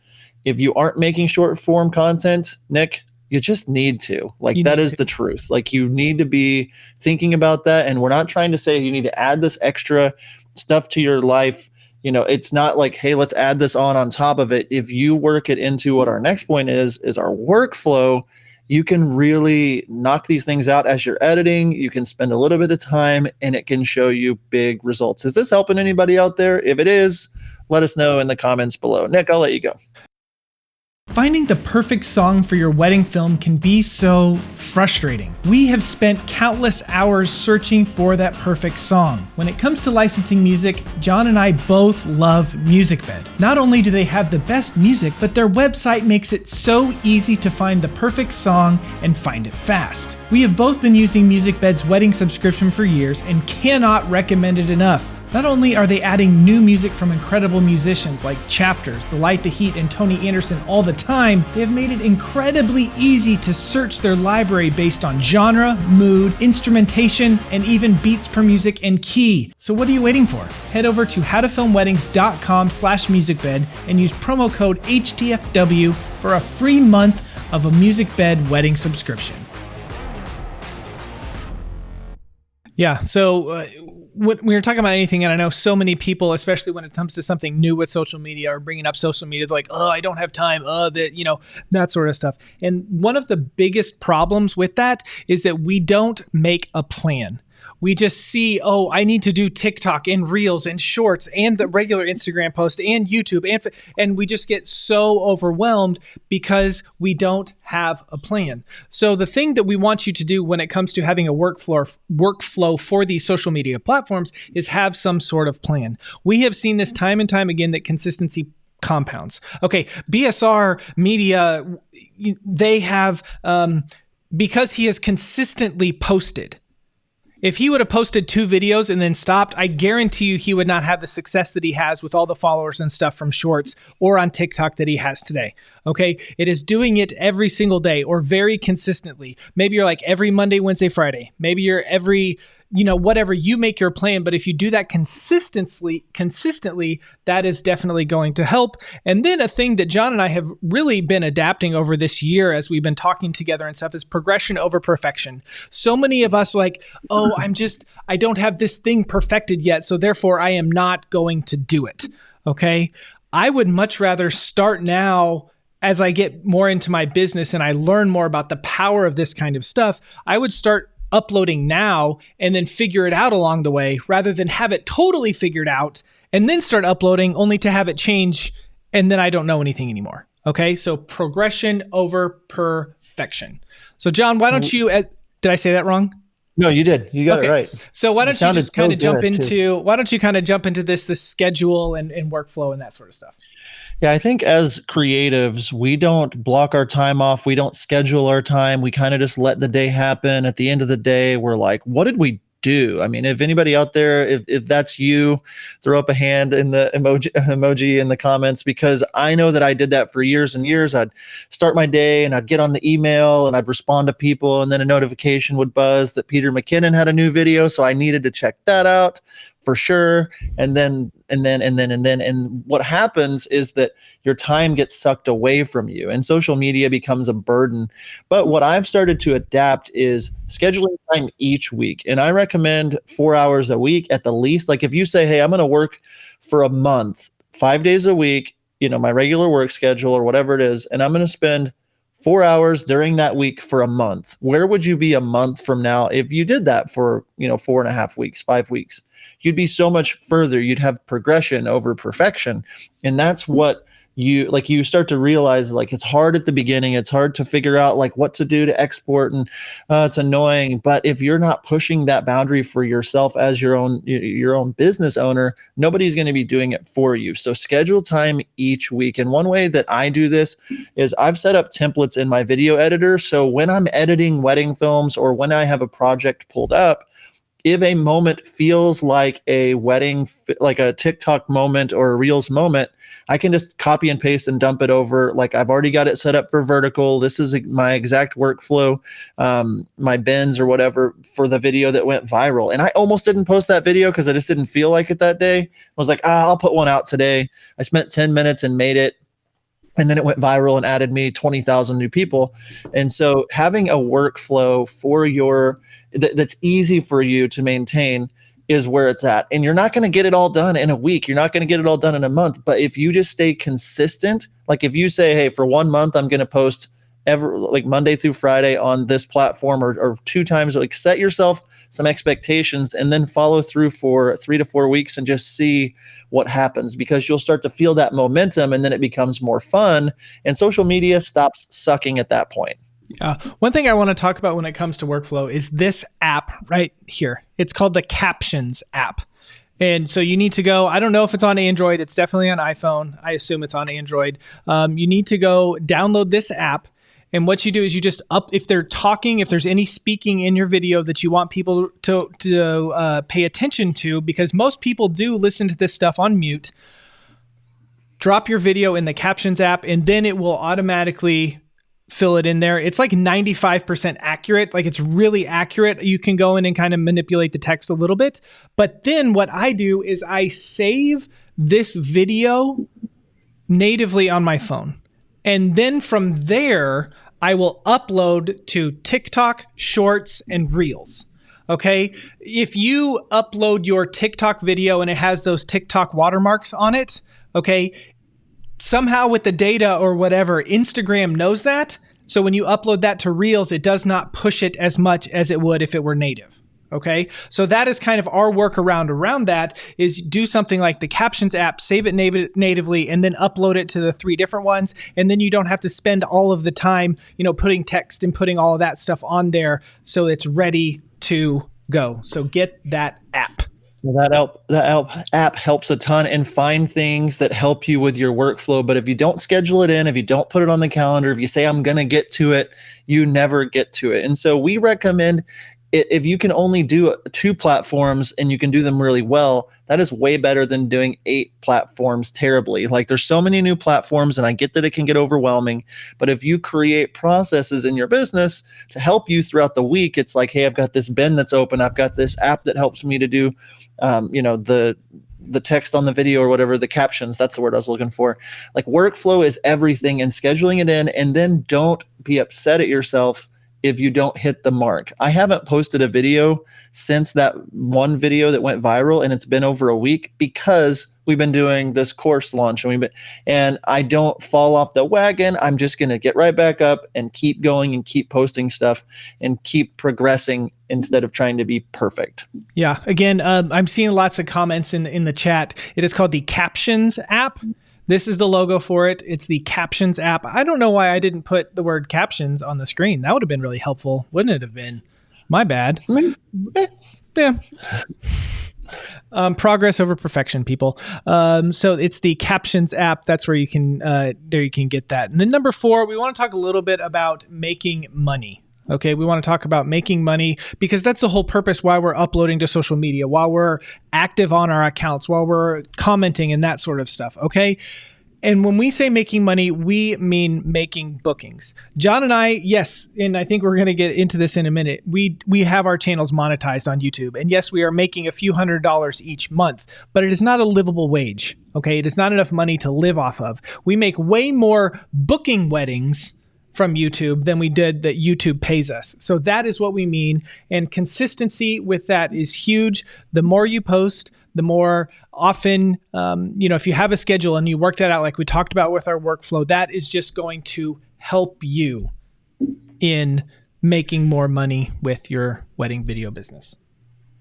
If you aren't making short form content, Nick, you just need to. That is the truth. You need to be thinking about that. And we're not trying to say you need to add this extra stuff to your life. It's not like, hey, let's add this on top of it. If you work it into what our next point is our workflow, you can really knock these things out as you're editing. You can spend a little bit of time and it can show you big results. Is this helping anybody out there? If it is, let us know in the comments below. Nick, I'll let you go. Finding the perfect song for your wedding film can be so frustrating. We have spent countless hours searching for that perfect song. When it comes to licensing music, John and I both love MusicBed. Not only do they have the best music, but their website makes it so easy to find the perfect song and find it fast. We have both been using MusicBed's wedding subscription for years and cannot recommend it enough. Not only are they adding new music from incredible musicians like Chapters, The Light, The Heat, and Tony Anderson all the time, they have made it incredibly easy to search their library based on genre, mood, instrumentation, and even beats per music and key. So what are you waiting for? Head over to howtofilmweddings.com/musicbed and use promo code HTFW for a free month of a MusicBed wedding subscription. Yeah, so when we were talking about anything, and I know so many people, especially when it comes to something new with social media or bringing up social media, they're like, oh, I don't have time, that sort of stuff. And one of the biggest problems with that is that we don't make a plan. We just see, oh, I need to do TikTok and Reels and Shorts and the regular Instagram post and YouTube. And we just get so overwhelmed because we don't have a plan. So the thing that we want you to do when it comes to having a workflow for these social media platforms is have some sort of plan. We have seen this time and time again that consistency compounds. Okay, BSR Media, they have, because he has consistently posted. If he would have posted 2 videos and then stopped, I guarantee you he would not have the success that he has with all the followers and stuff from Shorts or on TikTok that he has today. Okay, it is doing it every single day or very consistently. Maybe you're like every Monday, Wednesday, Friday. Maybe you're every, whatever, you make your plan. But if you do that consistently, that is definitely going to help. And then a thing that John and I have really been adapting over this year as we've been talking together and stuff is progression over perfection. So many of us are like, oh, I don't have this thing perfected yet, so therefore I am not going to do it. Okay, I would much rather start now. As I get more into my business and I learn more about the power of this kind of stuff, I would start uploading now and then figure it out along the way rather than have it totally figured out and then start uploading only to have it change and then I don't know anything anymore. Okay, so progression over perfection. So John, why don't you, did I say that wrong? No, you did. You got it right. So why don't you just kind of jump into this schedule and workflow and that sort of stuff? Yeah, I think as creatives, we don't block our time off. We don't schedule our time. We kind of just let the day happen. At the end of the day, we're like, what did we do? I mean, if anybody out there, if that's you, throw up a hand in the emoji in the comments, because I know that I did that for years and years. I'd start my day and I'd get on the email and I'd respond to people, and then a notification would buzz that Peter McKinnon had a new video. So I needed to check that out for sure. And what happens is that your time gets sucked away from you and social media becomes a burden. But what I've started to adapt is scheduling time each week. And I recommend 4 hours a week at the least. Like if you say, hey, I'm going to work for a month, 5 days a week, my regular work schedule or whatever it is, and I'm going to spend 4 hours during that week for a month. Where would you be a month from now if you did that for, 4.5 weeks, 5 weeks? You'd be so much further. You'd have progression over perfection. And that's what you start to realize, like, it's hard at the beginning. It's hard to figure out like what to do to export, and it's annoying. But if you're not pushing that boundary for yourself as your own business owner, nobody's going to be doing it for you. So schedule time each week. And one way that I do this is I've set up templates in my video editor. So when I'm editing wedding films or when I have a project pulled up, if a moment feels like a wedding, like a TikTok moment or a Reels moment, I can just copy and paste and dump it over. Like I've already got it set up for vertical. This is my exact workflow, my bins or whatever for the video that went viral. And I almost didn't post that video because I just didn't feel like it that day. I was like, I'll put one out today. I spent 10 minutes and made it. And then it went viral and added me 20,000 new people. And so having a workflow for that's easy for you to maintain is where it's at. And you're not going to get it all done in a week. You're not going to get it all done in a month. But if you just stay consistent, like if you say, hey, for 1 month, I'm going to post like Monday through Friday on this platform, or 2 times. Like, set yourself some expectations and then follow through for 3 to 4 weeks and just see what happens, because you'll start to feel that momentum and then it becomes more fun and social media stops sucking at that point. One thing I want to talk about when it comes to workflow is this app right here. It's called the Captions app. And so you need to go, I don't know if it's on Android. It's definitely on iPhone. I assume it's on Android. You need to go download this app. And what you do is you just if they're talking, if there's any speaking in your video that you want people to pay attention to, because most people do listen to this stuff on mute, drop your video in the Captions app, and then it will automatically fill it in there. It's like 95% accurate. Like, it's really accurate. You can go in and kind of manipulate the text a little bit. But then what I do is I save this video natively on my phone. And then from there, I will upload to TikTok, Shorts, and Reels. Okay. If you upload your TikTok video and it has those TikTok watermarks on it, okay, somehow with the data or whatever, Instagram knows that. So when you upload that to Reels, it does not push it as much as it would if it were native. Okay. So that is kind of our workaround around that, is do something like the Captions app, save it natively, and then upload it to the 3 different ones. And then you don't have to spend all of the time, putting text and putting all of that stuff on there. So it's ready to go. So get that app. Well, that app helps a ton, and find things that help you with your workflow. But if you don't schedule it in, if you don't put it on the calendar, if you say, I'm going to get to it, you never get to it. And so we recommend, if you can only do 2 platforms and you can do them really well, that is way better than doing 8 platforms terribly. Like, there's so many new platforms, and I get that it can get overwhelming, but if you create processes in your business to help you throughout the week, it's like, hey, I've got this bin that's open. I've got this app that helps me to do, the text on the video or whatever, the captions, that's the word I was looking for. Like, workflow is everything, and scheduling it in, and then don't be upset at yourself if you don't hit the mark. I haven't posted a video since that one video that went viral, and it's been over a week because we've been doing this course launch, and I don't fall off the wagon. I'm just going to get right back up and keep going and keep posting stuff and keep progressing instead of trying to be perfect. Yeah. Again, I'm seeing lots of comments in the chat. It is called the Captions app. This is the logo for it. It's the Captions app. I don't know why I didn't put the word captions on the screen. That would have been really helpful, wouldn't it have been? My bad. Yeah. Progress over perfection, people. So it's the Captions app. That's where you can get that. And then number 4, we want to talk a little bit about making money. Okay, we want to talk about making money, because that's the whole purpose why we're uploading to social media, while we're active on our accounts, while we're commenting and that sort of stuff. Okay. And when we say making money, we mean making bookings. John and I, yes, and I think we're going to get into this in a minute. We have our channels monetized on YouTube. And yes, we are making a few $100s each month, but it is not a livable wage. Okay. It is not enough money to live off of. We make way more booking weddings from YouTube than we did that YouTube pays us. So that is what we mean. And consistency with that is huge. The more you post, the more often, if you have a schedule and you work that out, like we talked about with our workflow, that is just going to help you in making more money with your wedding video business.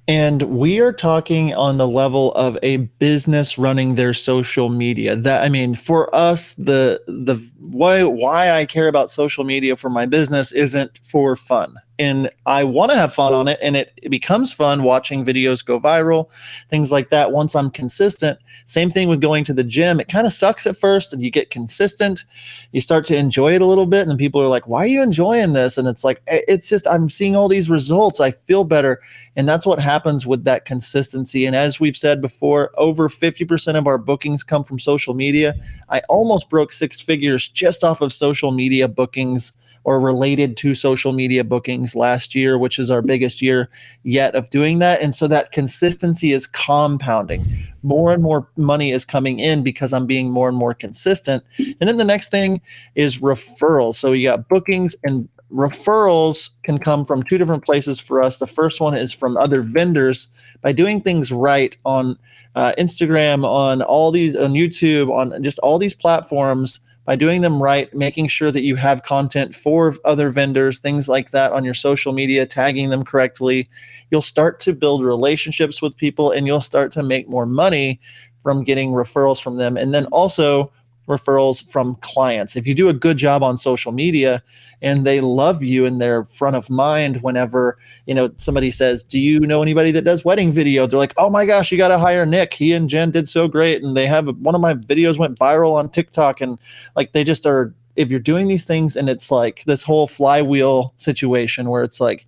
And we are talking on the level of a business running their social media. For us, the why I care about social media for my business isn't for fun. And I want to have fun on it, and it becomes fun watching videos go viral, things like that. Once I'm consistent, same thing with going to the gym. It kind of sucks at first, and you get consistent. You start to enjoy it a little bit, and then people are like, why are you enjoying this? And it's like, it's just, I'm seeing all these results. I feel better. And that's what happens with that consistency. And as we've said before, over 50% of our bookings come from social media. I almost broke 6 figures just off of social media bookings, or related to social media bookings last year, which is our biggest year yet of doing that. And so that consistency is compounding. More and more money is coming in because I'm being more and more consistent. And then the next thing is referrals. So you got bookings, and referrals can come from 2 different places for us. The first one is from other vendors. By doing things right on Instagram, on YouTube, on just all these platforms, by doing them right, making sure that you have content for other vendors, things like that on your social media, tagging them correctly, you'll start to build relationships with people and you'll start to make more money from getting referrals from them. And then also referrals from clients. If you do a good job on social media and they love you and they're front of mind whenever, somebody says, do you know anybody that does wedding video? They're like, oh my gosh, you got to hire Nick. He and Jen did so great. And they have one of my videos went viral on TikTok. And like, they just are, if you're doing these things and it's like this whole flywheel situation where it's like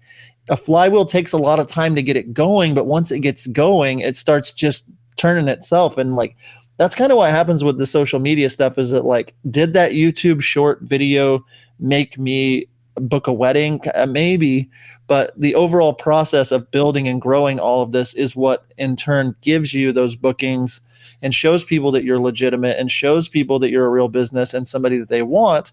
a flywheel takes a lot of time to get it going, but once it gets going, it starts just turning itself. And like, that's kind of what happens with the social media stuff is that like, did that YouTube short video make me book a wedding? Maybe, but the overall process of building and growing all of this is what in turn gives you those bookings and shows people that you're legitimate and shows people that you're a real business and somebody that they want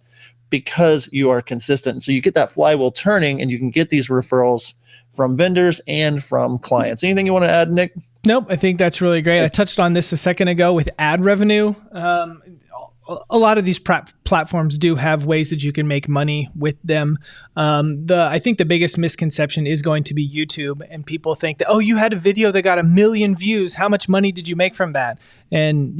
because you are consistent. So you get that flywheel turning and you can get these referrals from vendors and from clients. Anything you want to add, Nick? Nope, I think that's really great. I touched on this a second ago with ad revenue. A lot of these platforms do have ways that you can make money with them. I think the biggest misconception is going to be YouTube, and people think that, oh, you had a video that got 1 million views. How much money did you make from that? And,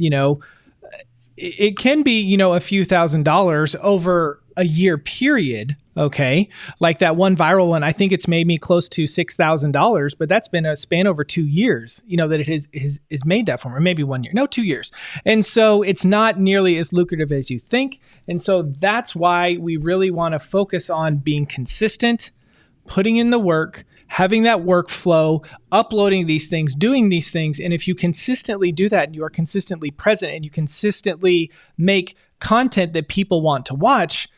it can be, a few $1,000s over a year period. Okay. Like that one viral one, I think it's made me close to $6,000, but that's been a span over 2 years, that it is made that for me, or maybe 1 year, no, 2 years. And so it's not nearly as lucrative as you think. And so that's why we really want to focus on being consistent, putting in the work, having that workflow, uploading these things, doing these things. And if you consistently do that, and you are consistently present and you consistently make content that people want to watch,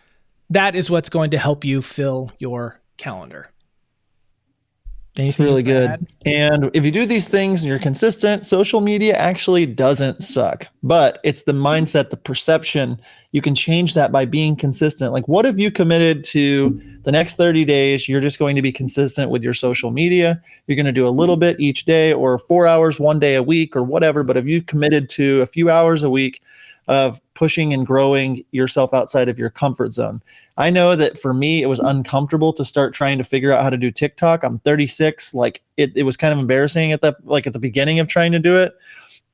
that is what's going to help you fill your calendar. It's really good. And if you do these things and you're consistent, social media actually doesn't suck, but it's the mindset, the perception. You can change that by being consistent. Like, what if you committed to the next 30 days? You're just going to be consistent with your social media. You're going to do a little bit each day or 4 hours, 1 day a week or whatever. But if you committed to a few hours a week of pushing and growing yourself outside of your comfort zone. I know that for me, it was uncomfortable to start trying to figure out how to do TikTok. I'm 36. Like it was kind of embarrassing at the beginning of trying to do it.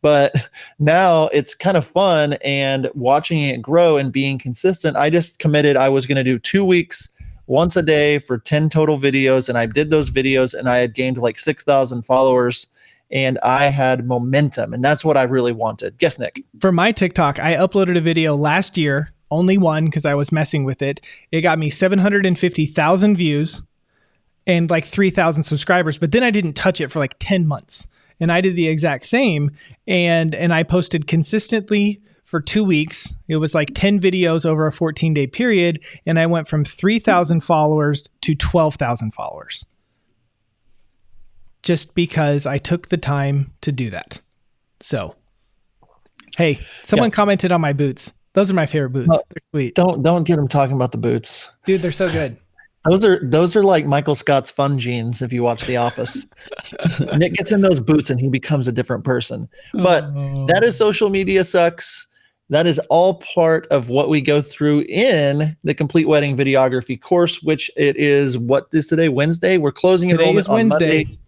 But now it's kind of fun and watching it grow and being consistent. I just committed I was going to do 2 weeks, once a day for 10 total videos. And I did those videos and I had gained like 6,000 followers. And I had momentum, and that's what I really wanted. Guess, Nick. For my TikTok, I uploaded a video last year, only one because I was messing with it. It got me 750,000 views and like 3,000 subscribers, but then I didn't touch it for like 10 months. And I did the exact same, and I posted consistently for 2 weeks. It was like 10 videos over a 14-day period, and I went from 3,000 followers to 12,000 followers. Just because I took the time to do that. So, hey, someone commented on my boots. Those are my favorite boots. They're sweet. Don't get them talking about the boots. Dude, they're so good. Those are like Michael Scott's fun jeans if you watch The Office. Nick gets in those boots and he becomes a different person. But that is social media sucks. That is all part of what we go through in the Complete Wedding Videography course, which it is, what is today, Wednesday? We're closing enrollment on Monday.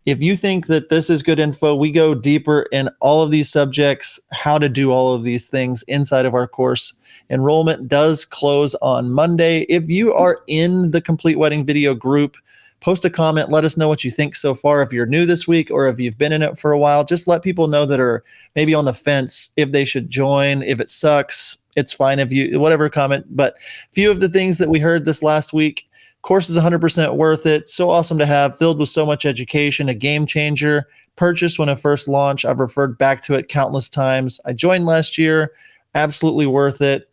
If you think that this is good info, we go deeper in all of these subjects, how to do all of these things inside of our course. Enrollment does close on Monday. If you are in the Complete Wedding Video group, post a comment. Let us know what you think so far. If you're new this week or if you've been in it for a while, just let people know that are maybe on the fence if they should join. If it sucks, it's fine if you, whatever comment. But few of the things that we heard this last week, course is 100% worth it. So awesome to have, filled with so much education, a game changer. Purchased when it first launched. I've referred back to it countless times. I joined last year. Absolutely worth it.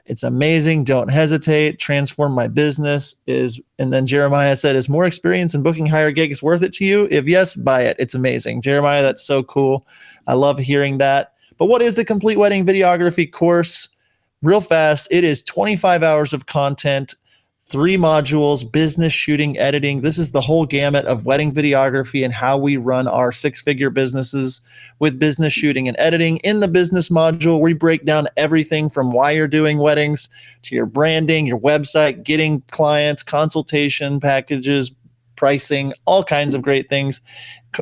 It's amazing. Don't hesitate. Transform my business and then Jeremiah said, is more experience in booking higher gigs worth it to you? If yes, buy it. It's amazing. Jeremiah, that's so cool. I love hearing that. But what is the Complete Wedding Videography course? Real fast, it is 25 hours of content, 3 modules: business, shooting, editing. This is the whole gamut of wedding videography and how we run our 6-figure businesses with business, shooting, and editing. In the business module, we break down everything from why you're doing weddings to your branding, your website, getting clients, consultation packages, pricing, all kinds of great things,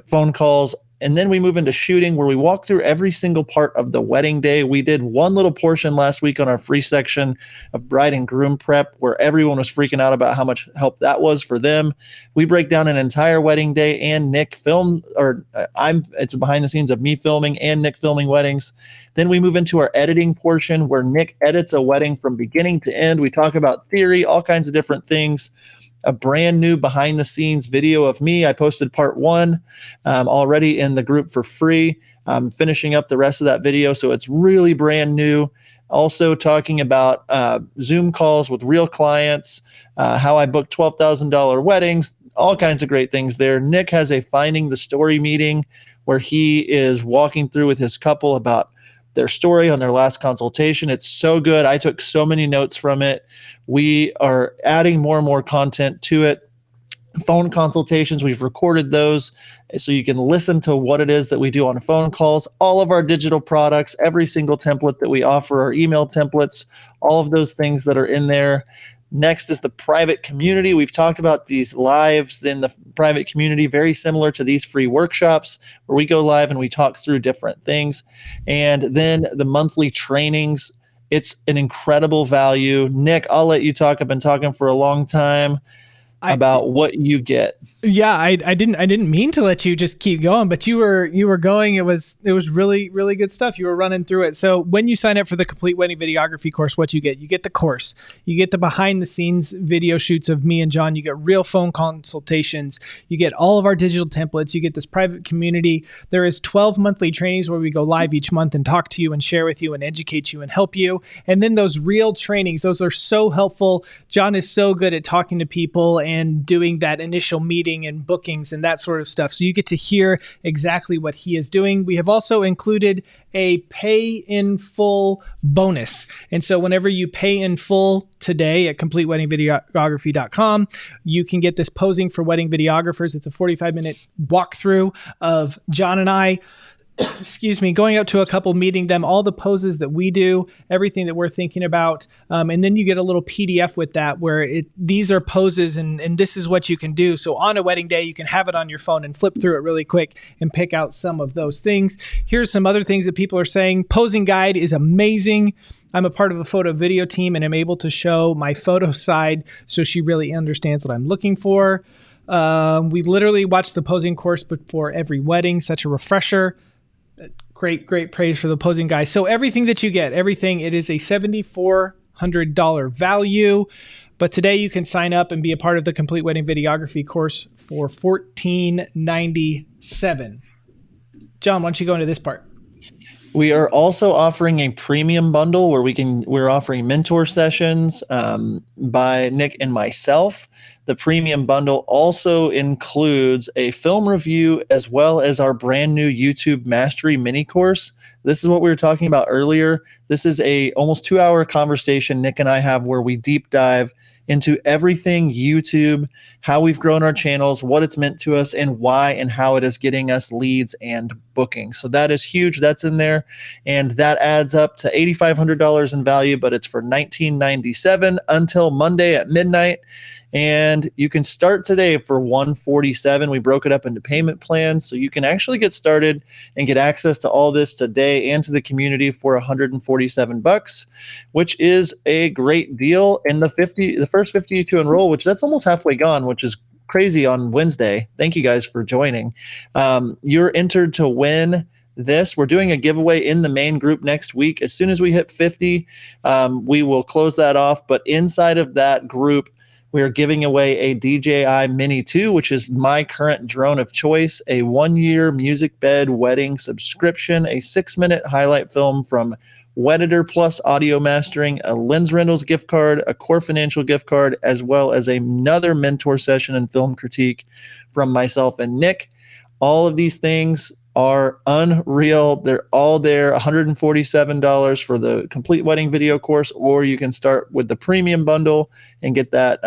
phone calls. And then we move into shooting, where we walk through every single part of the wedding day. We did one little portion last week on our free section of bride and groom prep, where everyone was freaking out about how much help that was for them. We break down an entire wedding day, and Nick filmed, it's behind the scenes of me filming and Nick filming weddings. Then we move into our editing portion, where Nick edits a wedding from beginning to end. We talk about theory, all kinds of different things. A brand new behind the scenes video of me. I posted part 1 already in the group for free. I'm finishing up the rest of that video, so it's really brand new. Also talking about Zoom calls with real clients, how I booked $12,000 weddings, all kinds of great things there. Nick has a Finding the Story meeting where he is walking through with his couple about their story on their last consultation. It's so good. I took so many notes from it. We are adding more and more content to it. Phone consultations, we've recorded those so you can listen to what it is that we do on phone calls. All of our digital products, every single template that we offer, our email templates, all of those things that are in there. Next is the private community. We've talked about these lives in the private community, very similar to these free workshops where we go live and we talk through different things. And then the monthly trainings. It's an incredible value. Nick, I'll let you talk. I've been talking for a long time about what you get. Yeah, I didn't mean to let you just keep going, but you were going. It was really, really good stuff. You were running through it. So when you sign up for the Complete Wedding Videography course, what you get the course, you get the behind the scenes video shoots of me and John, you get real phone consultations, you get all of our digital templates, you get this private community. There is 12 monthly trainings where we go live each month and talk to you and share with you and educate you and help you. And then those real trainings, those are so helpful. John is so good at talking to people and doing that initial meeting and bookings and that sort of stuff. So you get to hear exactly what he is doing. We have also included a pay in full bonus. And so whenever you pay in full today at completeweddingvideography.com, you can get this Posing for Wedding Videographers. It's a 45-minute walkthrough of John and I going out to a couple, meeting them, all the poses that we do, everything that we're thinking about. And then you get a little PDF with that where these are poses and this is what you can do. So on a wedding day, you can have it on your phone and flip through it really quick and pick out some of those things. Here's some other things that people are saying. Posing guide is amazing. I'm a part of a photo video team and I'm able to show my photo side so she really understands what I'm looking for. We literally watch the posing course before every wedding, such a refresher. Great praise for the posing guy. So everything that you get, it is a $7,400 value. But today you can sign up and be a part of the Complete Wedding Videography course for $1,497. John, why don't you go into this part? We are also offering a premium bundle where we're offering mentor sessions by Nick and myself. The premium bundle also includes a film review as well as our brand new YouTube Mastery mini course. This is what we were talking about earlier. This is a almost 2-hour conversation Nick and I have where we deep dive into everything YouTube, how we've grown our channels, what it's meant to us, and why and how it is getting us leads and bookings. So that is huge. That's in there. And that adds up to $8,500 in value, but it's for $1,997 until Monday at midnight. And you can start today for $147. We broke it up into payment plans, so you can actually get started and get access to all this today and to the community for $147, which is a great deal. And the first 50 to enroll, which that's almost halfway gone, which is crazy on Wednesday. Thank you guys for joining. You're entered to win this. We're doing a giveaway in the main group next week. As soon as we hit 50, we will close that off. But inside of that group, we are giving away a DJI Mini 2, which is my current drone of choice, a 1-year music bed wedding subscription, a 6-minute highlight film from Wedditor Plus audio mastering, a Lens Rentals gift card, a Core Financial gift card, as well as another mentor session and film critique from myself and Nick. All of these things are unreal. They're all there. $147 for the complete wedding video course, or you can start with the premium bundle and get that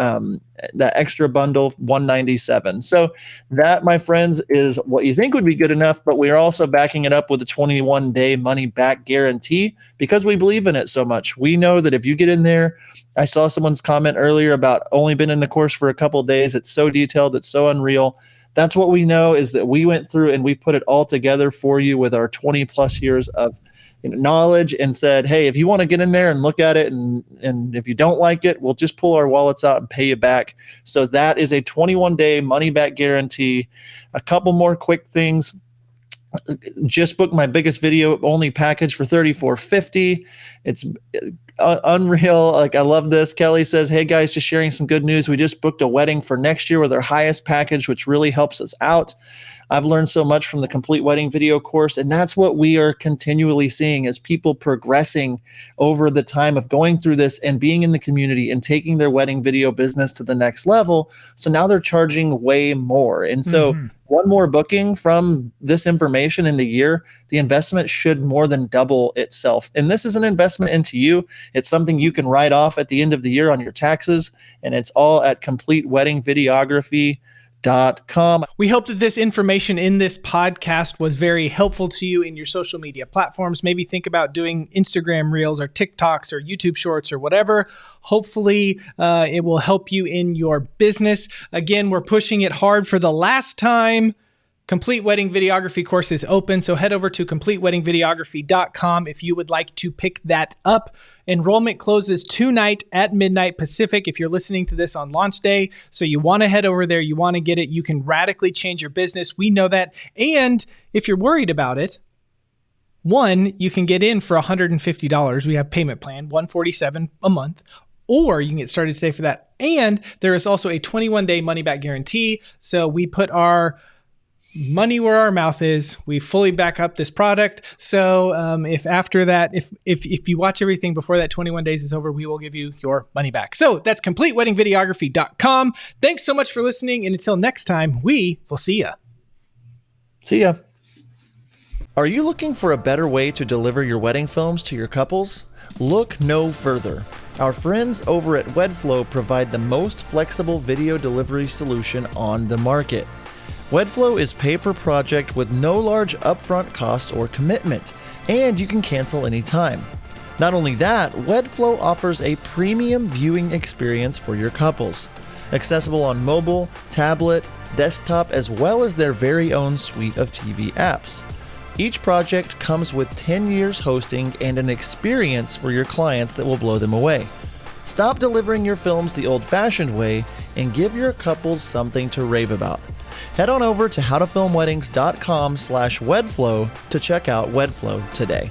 that extra bundle, $197. So that, my friends, is what you think would be good enough, but we are also backing it up with a 21-day money-back guarantee because we believe in it so much. We know that if you get in there, I saw someone's comment earlier about only been in the course for a couple of days. It's so detailed. It's so unreal. That's what we know, is that we went through and we put it all together for you with our 20 plus years of knowledge and said, hey, if you want to get in there and look at it, and if you don't like it, we'll just pull our wallets out and pay you back. So that is a 21-day money back guarantee. A couple more quick things. Just booked my biggest video only package for $34.50. It's unreal. Like, I love this. Kelly says, hey guys, just sharing some good news. We just booked a wedding for next year with our highest package, which really helps us out. I've learned so much from the complete wedding video course, and that's what we are continually seeing, is people progressing over the time of going through this and being in the community and taking their wedding video business to the next level. So now they're charging way more. And so one more booking from this information in the year, the investment should more than double itself. And this is an investment into you. It's something you can write off at the end of the year on your taxes, and it's all at completeweddingvideography.com. We hope that this information in this podcast was very helpful to you in your social media platforms. Maybe think about doing Instagram Reels or TikToks or YouTube Shorts or whatever. Hopefully, it will help you in your business. Again, we're pushing it hard for the last time. Complete Wedding Videography course is open, so head over to completeweddingvideography.com if you would like to pick that up. Enrollment closes tonight at midnight Pacific if you're listening to this on launch day. So you want to head over there, you want to get it. You can radically change your business. We know that. And if you're worried about it, one, you can get in for $150. We have payment plan, $147 a month. Or you can get started today for that. And there is also a 21-day money-back guarantee. So we put our money where our mouth is. We fully back up this product. So if after that, if you watch everything before that 21 days is over, we will give you your money back. So that's completeweddingvideography.com. Thanks so much for listening. And until next time, we will see ya. See ya. Are you looking for a better way to deliver your wedding films to your couples? Look no further. Our friends over at Wedflow provide the most flexible video delivery solution on the market. Wedflow is pay per project with no large upfront cost or commitment, and you can cancel anytime. Not only that, Wedflow offers a premium viewing experience for your couples, accessible on mobile, tablet, desktop, as well as their very own suite of TV apps. Each project comes with 10 years hosting and an experience for your clients that will blow them away. Stop delivering your films the old-fashioned way and give your couples something to rave about. Head on over to howtofilmweddings.com/Wedflow to check out Wedflow today.